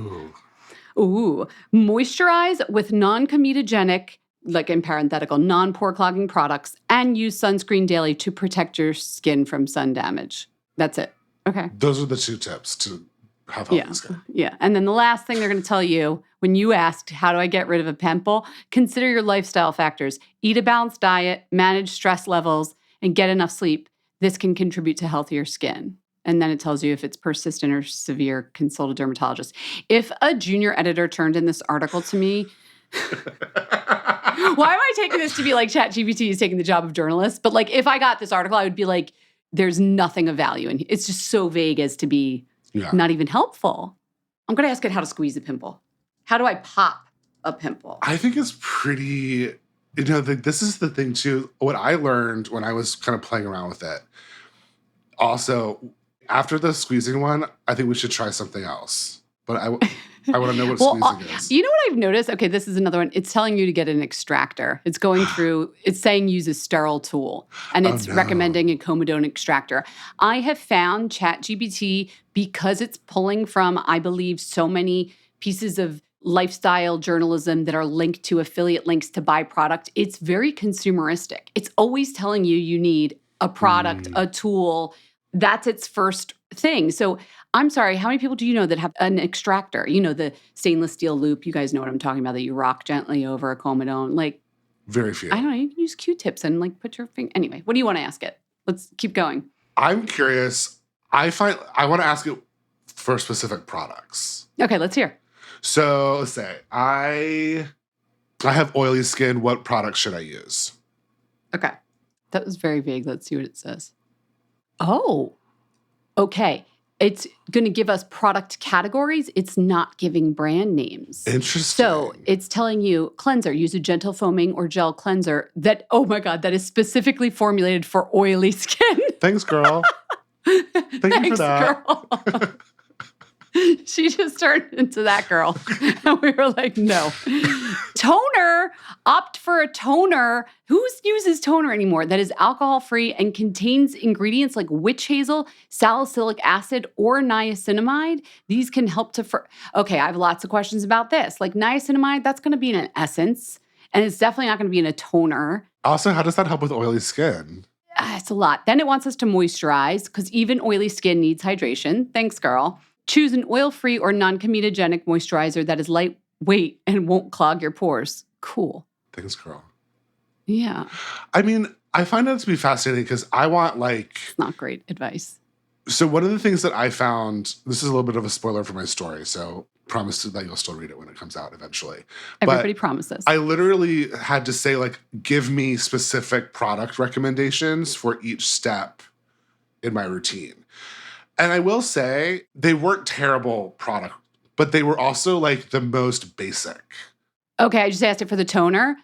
Ooh. Moisturize with non-comedogenic, like in parenthetical, non-pore clogging products, and use sunscreen daily to protect your skin from sun damage. That's it. Okay. Those are the 2 tips to have healthy skin. Yeah. And then the last thing they're going to tell you when you asked, how do I get rid of a pimple? Consider your lifestyle factors. Eat a balanced diet, manage stress levels, and get enough sleep. This can contribute to healthier skin. And then it tells you if it's persistent or severe, consult a dermatologist. If a junior editor turned in this article to me, why am I taking this to be like Chat GPT is taking the job of journalists? But like if I got this article, I would be like, there's nothing of value. And it's just so vague as to be not even helpful. I'm going to ask it how to squeeze a pimple. How do I pop a pimple? I think it's pretty, this is the thing too. What I learned when I was kind of playing around with it. Also, after the squeezing one, I think we should try something else. But I want to know what squeezing is. You know what I've noticed? Okay, this is another one. It's telling you to get an extractor. It's going through, it's saying use a sterile tool. And it's recommending a comedone extractor. I have found Chat GPT, because it's pulling from, I believe, so many pieces of lifestyle journalism that are linked to affiliate links to buy product. It's very consumeristic. It's always telling you need a product, a tool. That's its first thing. So I'm sorry, how many people do you know that have an extractor? You know, the stainless steel loop. You guys know what I'm talking about, that you rock gently over a comedone. Like, very few. I don't know, you can use Q-tips and like put your finger. Anyway, what do you want to ask it? Let's keep going. I'm curious. I want to ask it for specific products. Okay, let's hear. So let's say I have oily skin. What product should I use? Okay. That was very vague. Let's see what it says. Oh, okay. It's going to give us product categories. It's not giving brand names. Interesting. So it's telling you, cleanser, use a gentle foaming or gel cleanser that, oh my God, that is specifically formulated for oily skin. Thanks, girl. Thank you for that. Girl. She just turned into that girl. And we were like, no. Toner, opt for a toner. Who uses toner anymore that is alcohol-free and contains ingredients like witch hazel, salicylic acid, or niacinamide? These can help to... Okay, I have lots of questions about this. Like niacinamide, that's going to be in an essence, and it's definitely not going to be in a toner. Also, how does that help with oily skin? It's a lot. Then it wants us to moisturize because even oily skin needs hydration. Thanks, girl. Choose an oil-free or non-comedogenic moisturizer that is lightweight and won't clog your pores. Cool. Thanks, girl. Yeah. I mean, I find that to be fascinating because I want It's not great advice. So one of the things that I found, this is a little bit of a spoiler for my story, so promise that you'll still read it when it comes out eventually. Everybody promises. I literally had to say, give me specific product recommendations for each step in my routine. And I will say they weren't terrible product, but they were also the most basic. Okay, I just asked it for the toner.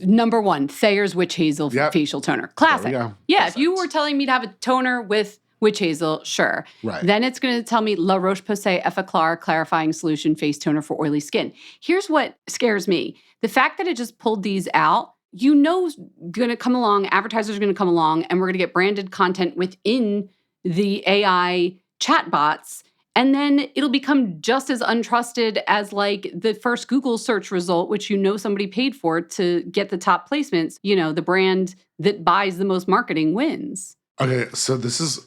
Number 1, Thayer's Witch Hazel facial toner. Classic. Yeah, perfect. If you were telling me to have a toner with witch hazel, sure. Right. Then it's going to tell me La Roche-Posay Effaclar Clarifying Solution Face Toner for Oily Skin. Here's what scares me. The fact that it just pulled these out, going to come along, advertisers are going to come along, and we're going to get branded content within the AI chatbots, and then it'll become just as untrusted as the first Google search result, which somebody paid for to get the top placements. The brand that buys the most marketing wins. Okay, so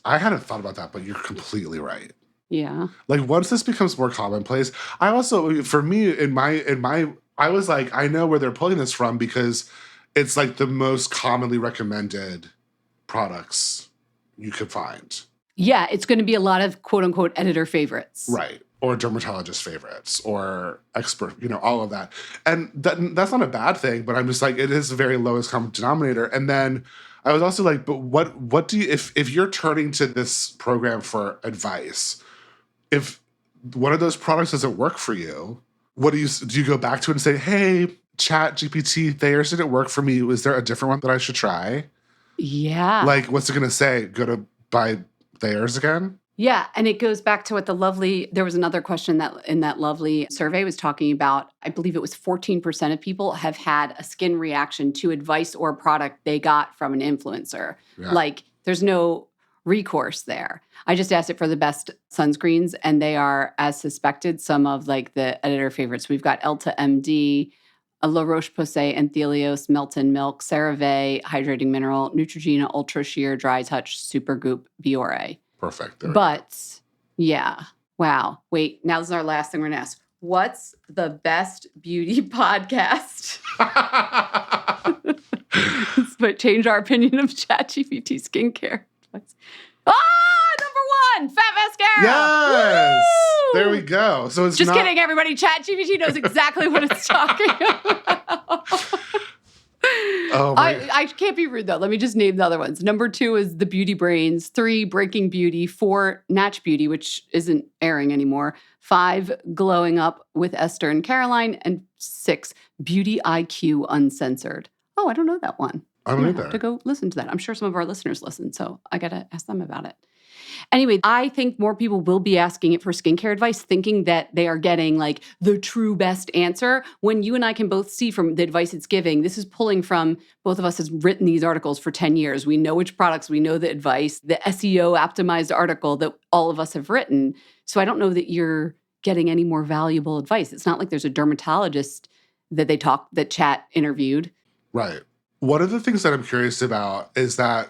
I hadn't thought about that, but you're completely right. Yeah. Like once this becomes more commonplace, I also, for me, I was like, I know where they're pulling this from because it's like the most commonly recommended products you could find. Yeah, it's going to be a lot of quote unquote editor favorites. Right. Or dermatologist favorites or expert, all of that. And that's not a bad thing, but I'm just like, it is the very lowest common denominator. And then I was also like, but what do you, if you're turning to this program for advice, if one of those products doesn't work for you, do you go back to it and say, hey, Chat GPT, Thayer's didn't work for me. Is there a different one that I should try? Yeah. Like, what's it going to say? Go to buy Thayer's again? Yeah, and it goes back to what there was another question that in that lovely survey was talking about, I believe it was 14% of people have had a skin reaction to advice or product they got from an influencer. Yeah. Like, there's no recourse there. I just asked it for the best sunscreens, and they are, as suspected, some of like the editor favorites. We've got Elta MD, La Roche-Posay, Anthelios, Melton Milk, CeraVe, Hydrating Mineral, Neutrogena, Ultra Sheer, Dry Touch, Supergoop, Biore. Perfect. But yeah, wow. Wait, now this is our last thing we're gonna ask. What's the best beauty podcast? But change our opinion of ChatGPT skincare. Number 1, Fat Mascara. Yes. Woo! There we go. So it's just kidding, everybody. ChatGPT knows exactly what it's talking about. Oh my. I can't be rude, though. Let me just name the other ones. Number 2 is The Beauty Brains. 3, Breaking Beauty. 4, Natch Beauty, which isn't airing anymore. 5, Glowing Up with Esther and Caroline. And 6, Beauty IQ Uncensored. Oh, I don't know that one. I don't have to go listen to that. I'm sure some of our listeners listen, so I got to ask them about it. Anyway, I think more people will be asking it for skincare advice, thinking that they are getting like the true best answer. When you and I can both see from the advice it's giving, this is pulling from both of us has written these articles for 10 years. We know which products, we know the advice, the SEO optimized article that all of us have written. So I don't know that you're getting any more valuable advice. It's not like there's a dermatologist that Chat interviewed. Right. One of the things that I'm curious about is that,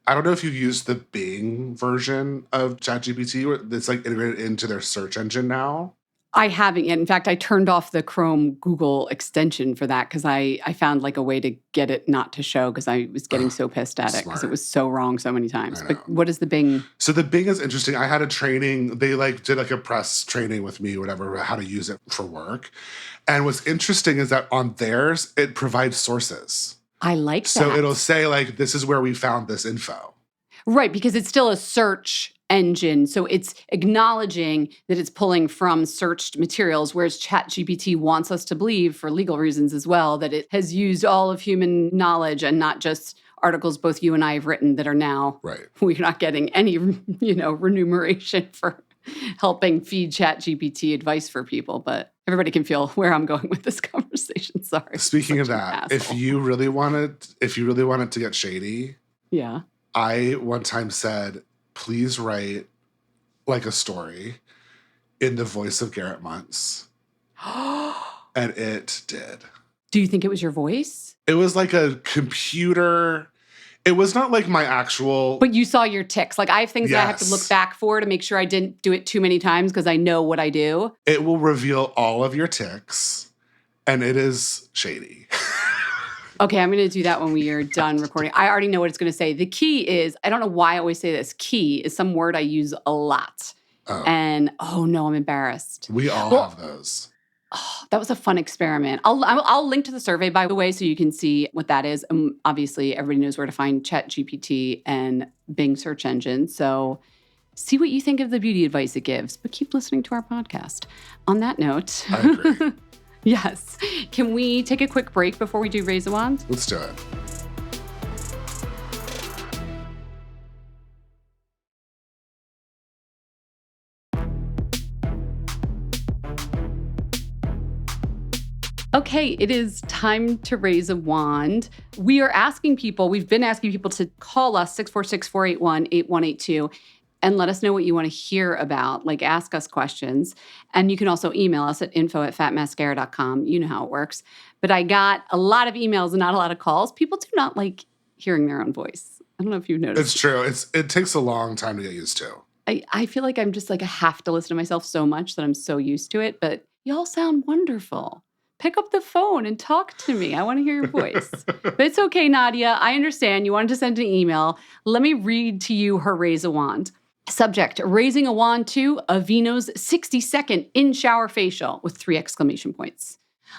I don't know if you've used the Bing version of ChatGPT that's like integrated into their search engine now. I haven't yet. In fact, I turned off the Chrome Google extension for that because I found like a way to get it not to show because I was getting so pissed at it because it was so wrong so many times. But what is the Bing? So the Bing is interesting. I had a training. They did a press training with me, whatever, how to use it for work. And what's interesting is that on theirs, it provides sources. I like that. So it'll say like, this is where we found this info. Right, because it's still a search engine. So it's acknowledging that it's pulling from searched materials, whereas ChatGPT wants us to believe, for legal reasons as well, that it has used all of human knowledge and not just articles both you and I have written that are now, we're not getting any, remuneration for helping feed ChatGPT advice for people. But everybody can feel where I'm going with this conversation. Sorry. Speaking of that, if you really wanted to get shady, yeah, I one time said, please write like a story in the voice of Garrett Muntz. And it did. Do you think it was your voice? It was like a computer. It was not like my actual. But you saw your ticks. Like I have things that I have to look back for to make sure I didn't do it too many times because I know what I do. It will reveal all of your ticks, and it is shady. Okay, I'm going to do that when we are done recording. I already know what it's going to say. The key is, I don't know why I always say this, key is some word I use a lot. Oh. And, oh no, I'm embarrassed. We all have those. Oh, that was a fun experiment. I'll link to the survey, by the way, so you can see what that is. Obviously, everybody knows where to find ChatGPT and Bing search engine. So see what you think of the beauty advice it gives, but keep listening to our podcast. On that note, I agree. Yes. Can we take a quick break before we do Raise the Wand? Let's do it. Okay, it is time to raise a wand. We've been asking people to call us 646-481-8182 and let us know what you want to hear about, like ask us questions. And you can also email us at info@fatmascara.com. You know how it works. But I got a lot of emails and not a lot of calls. People do not like hearing their own voice. I don't know if you've noticed. It's true. It takes a long time to get used to. I feel like I'm just like, I have to listen to myself so much that I'm so used to it. But y'all sound wonderful. Pick up the phone and talk to me. I want to hear your voice. But it's okay, Nadia. I understand. You wanted to send an email. Let me read to you her raise a wand. Subject, raising a wand to Aveeno's 60-second in-shower facial with 3 exclamation points.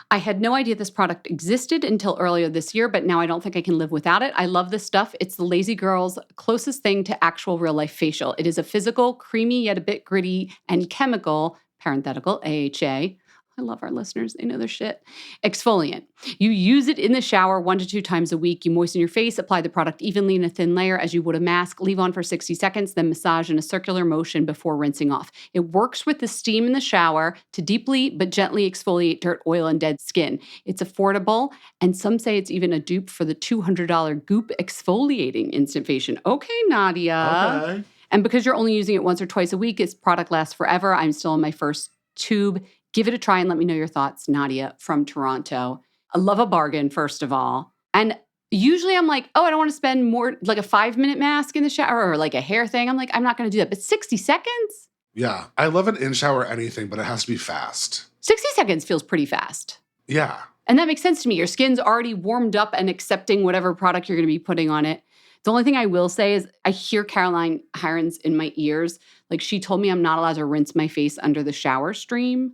I had no idea this product existed until earlier this year, but now I don't think I can live without it. I love this stuff. It's the lazy girl's closest thing to actual real-life facial. It is a physical, creamy, yet a bit gritty, and chemical, parenthetical, AHA. I love our listeners. They know their shit. Exfoliant. You use it in the shower 1 to 2 times a week. You moisten your face, apply the product evenly in a thin layer as you would a mask, leave on for 60 seconds, then massage in a circular motion before rinsing off. It works with the steam in the shower to deeply but gently exfoliate dirt, oil, and dead skin. It's affordable, and some say it's even a dupe for the $200 Goop exfoliating instant facial. Okay, Nadia. Okay. And because you're only using it once or twice a week, its product lasts forever. I'm still in my first tube. Give it a try and let me know your thoughts, Nadia from Toronto. I love a bargain, first of all. And usually I'm like, oh, I don't want to spend more, like a 5-minute mask in the shower or like a hair thing. I'm like, I'm not going to do that. But 60 seconds? Yeah. I love an in-shower anything, but it has to be fast. 60 seconds feels pretty fast. Yeah. And that makes sense to me. Your skin's already warmed up and accepting whatever product you're going to be putting on it. The only thing I will say is I hear Caroline Hirons in my ears. Like she told me I'm not allowed to rinse my face under the shower stream.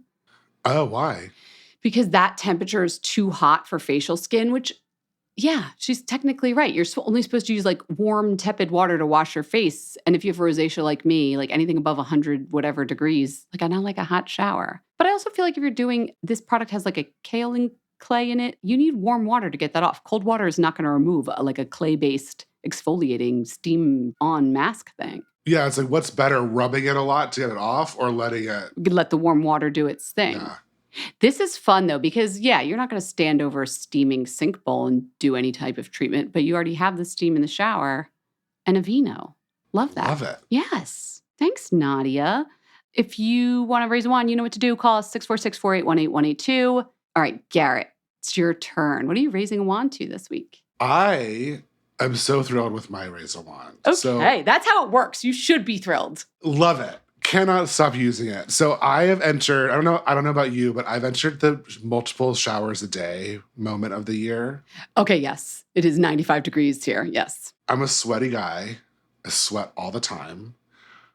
Oh, why? Because that temperature is too hot for facial skin, which, yeah, she's technically right. You're only supposed to use like warm, tepid water to wash your face. And if you have rosacea like me, like anything above 100 whatever degrees, like I don't like a hot shower. But I also feel like if you're doing, this product has like a kaolin clay in it, you need warm water to get that off. Cold water is not going to remove like a clay-based exfoliating steam-on mask thing. Yeah, it's like, what's better, rubbing it a lot to get it off or letting it? You could let the warm water do its thing. Yeah. This is fun, though, because, yeah, you're not going to stand over a steaming sink bowl and do any type of treatment, but you already have the steam in the shower and Aveeno. Love that. Love it. Yes. Thanks, Nadia. If you want to raise one, you know what to do. Call us 646-481-8182. All right, Garrett, it's your turn. What are you raising a wand to this week? I'm so thrilled with my razor wand. Okay, So, that's how it works. You should be thrilled. love it. Cannot stop using it. So I have entered, I don't know about you, but I've entered the multiple showers a day moment of the year. Okay, yes. It is 95 degrees here. Yes. I'm a sweaty guy. I sweat all the time.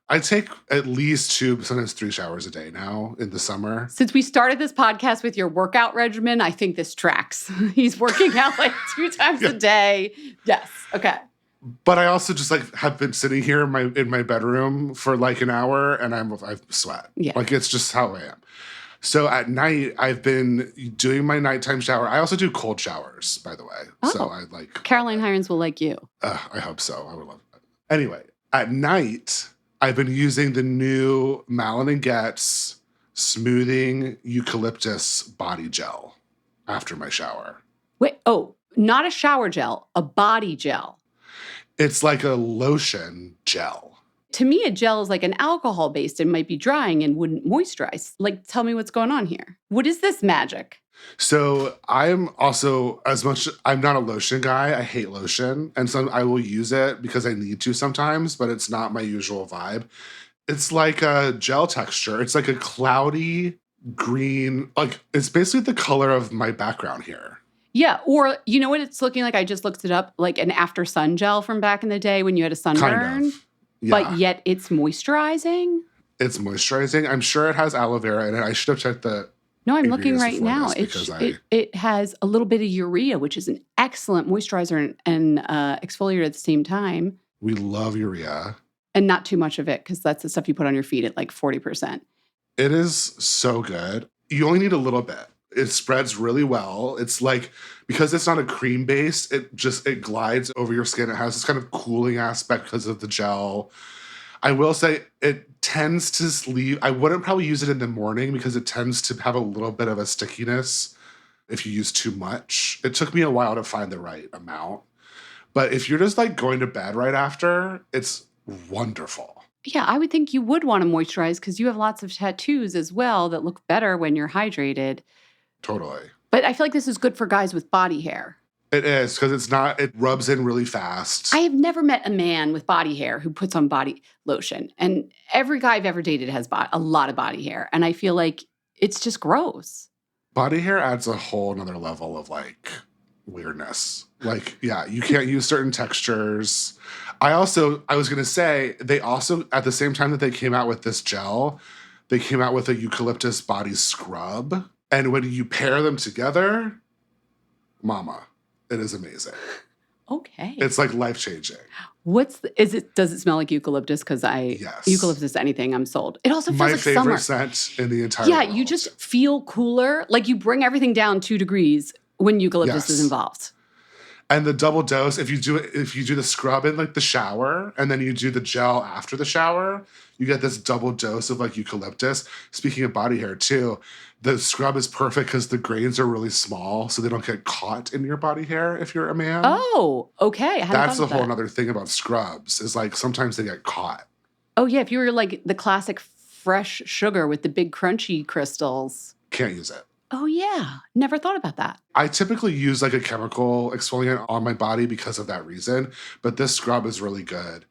I take at least 2, sometimes 3 showers a day now in the summer. Since we started this podcast with your workout regimen, I think this tracks. He's working out like 2 times a day. Yes. Okay. But I also just like have been sitting here in my bedroom for like an hour and I sweat. Yeah. Like it's just how I am. So at night, I've been doing my nighttime shower. I also do cold showers, by the way. Oh. So I like Caroline Hirons will like you. I hope so. I would love that. Anyway, at night, I've been using the new Malin & Getz Smoothing Eucalyptus Body Gel after my shower. Wait, not a shower gel, a body gel. It's like a lotion gel. To me, a gel is like an alcohol-based and might be drying and wouldn't moisturize. Like, tell me what's going on here. What is this magic? So I'm also, I'm not a lotion guy. I hate lotion. And so I will use it because I need to sometimes, but it's not my usual vibe. It's like a gel texture. It's like a cloudy green, like it's basically the color of my background here. Yeah, or you know what it's looking like? I just looked it up, like an after sun gel from back in the day when you had a sunburn. Kind of. Yeah. But yet it's moisturizing. It's moisturizing. I'm sure it has aloe vera in it. I should have checked the No, I'm looking ingredients right before now. this It has a little bit of urea, which is an excellent moisturizer and exfoliator at the same time. We love urea. And not too much of it, because that's the stuff you put on your feet at like 40%. It is so good. You only need a little bit. It spreads really well. It's like, because it's not a cream base, it glides over your skin. It has this kind of cooling aspect because of the gel. I will say it tends to leave. I wouldn't probably use it in the morning because it tends to have a little bit of a stickiness if you use too much. It took me a while to find the right amount. But if you're just like going to bed right after, it's wonderful. Yeah, I would think you would want to moisturize because you have lots of tattoos as well that look better when you're hydrated. Totally. But I feel like this is good for guys with body hair. It is, because it rubs in really fast. I have never met a man with body hair who puts on body lotion. And every guy I've ever dated has a lot of body hair. And I feel like it's just gross. Body hair adds a whole nother level of like weirdness. Like, yeah, you can't use certain textures. I was going to say, they also, at the same time that they came out with this gel, they came out with a eucalyptus body scrub. And when you pair them together, mama, it is amazing. Okay. It's like life-changing. Does it smell like eucalyptus? Because Yes. eucalyptus anything, I'm sold. It also feels My like favorite summer. scent in the entire Yeah, world. you just feel cooler. Like you bring everything down 2 degrees when eucalyptus is involved. And the double dose, if you do the scrub in like the shower and then you do the gel after the shower, you get this double dose of like eucalyptus. Speaking of body hair too, the scrub is perfect because the grains are really small, so they don't get caught in your body hair if you're a man. Oh, okay. That's a whole other thing about scrubs, is like sometimes they get caught. Oh yeah, if you were like the classic fresh sugar with the big crunchy crystals. Can't use it. Oh yeah, never thought about that. I typically use like a chemical exfoliant on my body because of that reason, but this scrub is really good.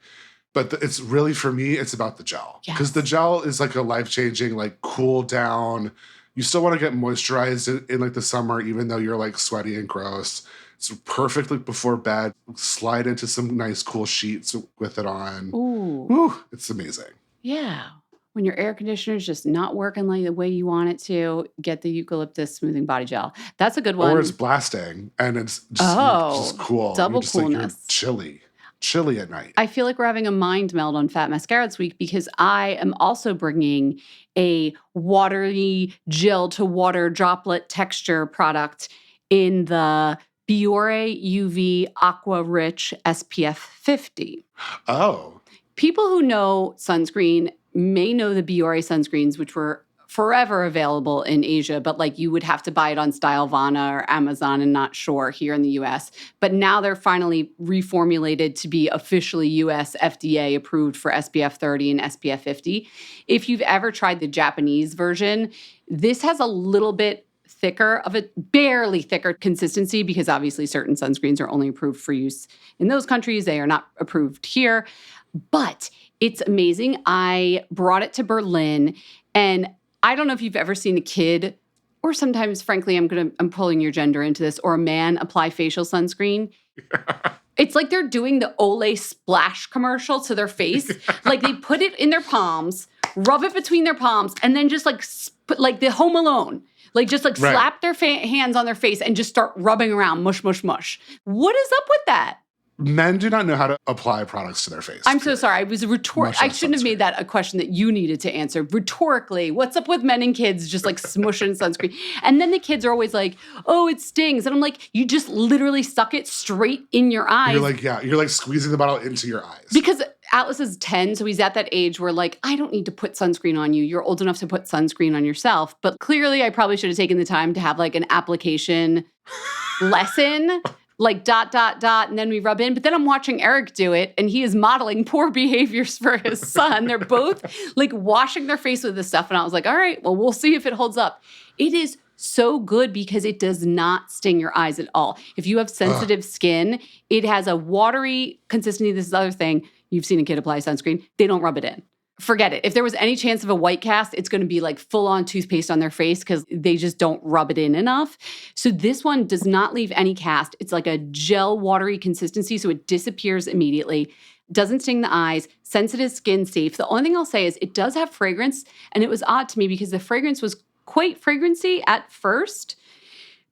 But it's really, for me, it's about the gel. Because the gel is like a life-changing, like cool down. You still want to get moisturized in like the summer, even though you're like sweaty and gross. It's perfect like before bed. Slide into some nice cool sheets with it on. Ooh. Woo, it's amazing. Yeah. When your air conditioner is just not working like the way you want it to, get the eucalyptus smoothing body gel. That's a good one. Or it's blasting and it's just cool. Double just coolness. Like you're chilly at night. I feel like we're having a mind meld on Fat Mascara this week because I am also bringing a watery gel to water droplet texture product in the Biore UV Aqua Rich SPF 50. Oh. People who know sunscreen may know the Biore sunscreens, which were forever available in Asia, but like you would have to buy it on Stylevana or Amazon and not Sure here in the US. But now they're finally reformulated to be officially US FDA approved for SPF 30 and SPF 50. If you've ever tried the Japanese version, this has a little bit thicker of a barely thicker consistency because obviously certain sunscreens are only approved for use in those countries. They are not approved here, but it's amazing. I brought it to Berlin, and I don't know if you've ever seen a kid, or sometimes, frankly, I'm pulling your gender into this, or a man apply facial sunscreen. It's like they're doing the Olay splash commercial to their face. Like they put it in their palms, rub it between their palms, and then just like put like the Home Alone. Like just like slap their hands on their face and just start rubbing around, mush, mush, mush. What is up with that? Men do not know how to apply products to their face. I'm so sorry. I was I shouldn't have made that a question that you needed to answer. Rhetorically, what's up with men and kids just like smushing sunscreen? And then the kids are always like, oh, it stings. And I'm like, you just literally stuck it straight in your eyes. You're like squeezing the bottle into your eyes. Because Atlas is 10, so he's at that age where like, I don't need to put sunscreen on you. You're old enough to put sunscreen on yourself. But clearly I probably should have taken the time to have like an application lesson. Like ... and then we rub in. But then I'm watching Eric do it, and he is modeling poor behaviors for his son. They're both like washing their face with this stuff. And I was like, all right, well, we'll see if it holds up. It is so good because it does not sting your eyes at all. If you have sensitive skin, it has a watery consistency. This is the other thing. You've seen a kid apply sunscreen. They don't rub it in. Forget it. If there was any chance of a white cast, it's going to be like full-on toothpaste on their face because they just don't rub it in enough. So this one does not leave any cast. It's like a gel, watery consistency, so it disappears immediately. Doesn't sting the eyes. Sensitive skin safe. The only thing I'll say is it does have fragrance, and it was odd to me because the fragrance was quite fragrancy at first,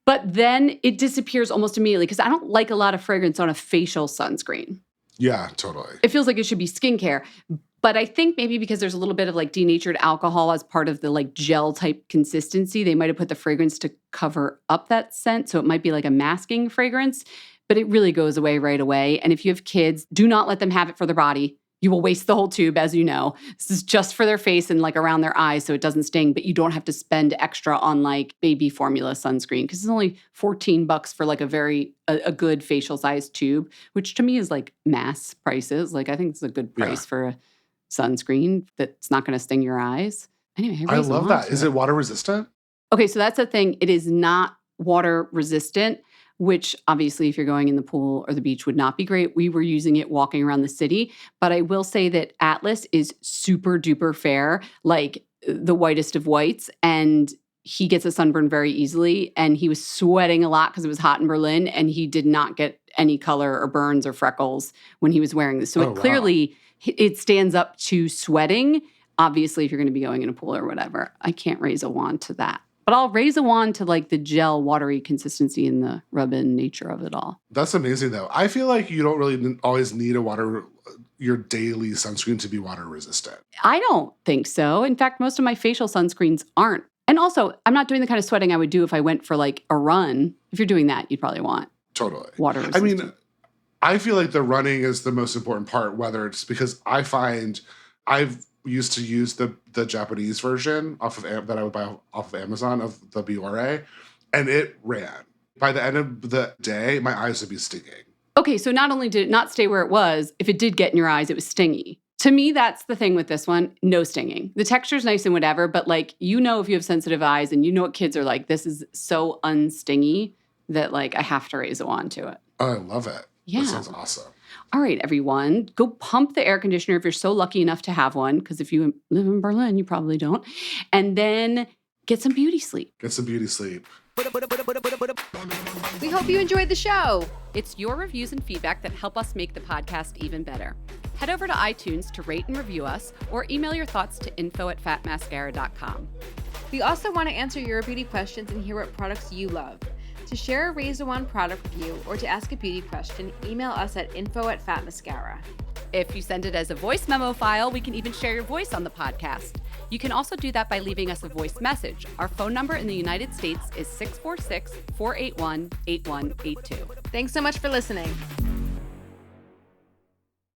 but then it disappears almost immediately because I don't like a lot of fragrance on a facial sunscreen. Yeah, totally. It feels like it should be skincare. But I think maybe because there's a little bit of like denatured alcohol as part of the like gel type consistency, they might have put the fragrance to cover up that scent. So it might be like a masking fragrance, but it really goes away right away. And if you have kids, do not let them have it for their body. You will waste the whole tube, as you know. This is just for their face and like around their eyes so it doesn't sting, but you don't have to spend extra on like baby formula sunscreen because it's only $14 for like a good facial size tube, which to me is like mass prices. Like I think it's a good price for a sunscreen that's not going to sting your eyes. Anyway, I love that. Is it water resistant? Okay, so that's the thing. It is not water resistant, which obviously if you're going in the pool or the beach would not be great. We were using it walking around the city. But I will say that Atlas is super duper fair, like the whitest of whites. And he gets a sunburn very easily. And he was sweating a lot because it was hot in Berlin. And he did not get any color or burns or freckles when he was wearing this. So it clearly, it stands up to sweating. Obviously, if you're going to be going in a pool or whatever, I can't raise a wand to that. But I'll raise a wand to like the gel watery consistency and the rub-in nature of it all. That's amazing though. I feel like you don't really always need your daily sunscreen to be water resistant. I don't think so. In fact, most of my facial sunscreens aren't. And also, I'm not doing the kind of sweating I would do if I went for like a run. If you're doing that, you'd probably want water resistant. I mean, I feel like the running is the most important part, whether it's because I find I've used to use the Japanese version that I would buy off of Amazon of the Biore, and it ran. By the end of the day, my eyes would be stinging. Okay, so not only did it not stay where it was, if it did get in your eyes, it was stingy. To me, that's the thing with this one, no stinging. The texture's nice and whatever, but like, if you have sensitive eyes and you know what kids are like, this is so unstingy that like I have to raise a wand to it. Oh, I love it. Yeah. That sounds awesome. All right, everyone, go pump the air conditioner if you're so lucky enough to have one, because if you live in Berlin, you probably don't. And then get some beauty sleep. Get some beauty sleep. We hope you enjoyed the show. It's your reviews and feedback that help us make the podcast even better. Head over to iTunes to rate and review us, or email your thoughts to info@fatmascara.com. We also want to answer your beauty questions and hear what products you love. To share a Raise a Wand product review or to ask a beauty question, email us at info@fatmascara. If you send it as a voice memo file, we can even share your voice on the podcast. You can also do that by leaving us a voice message. Our phone number in the United States is 646-481-8182. Thanks so much for listening.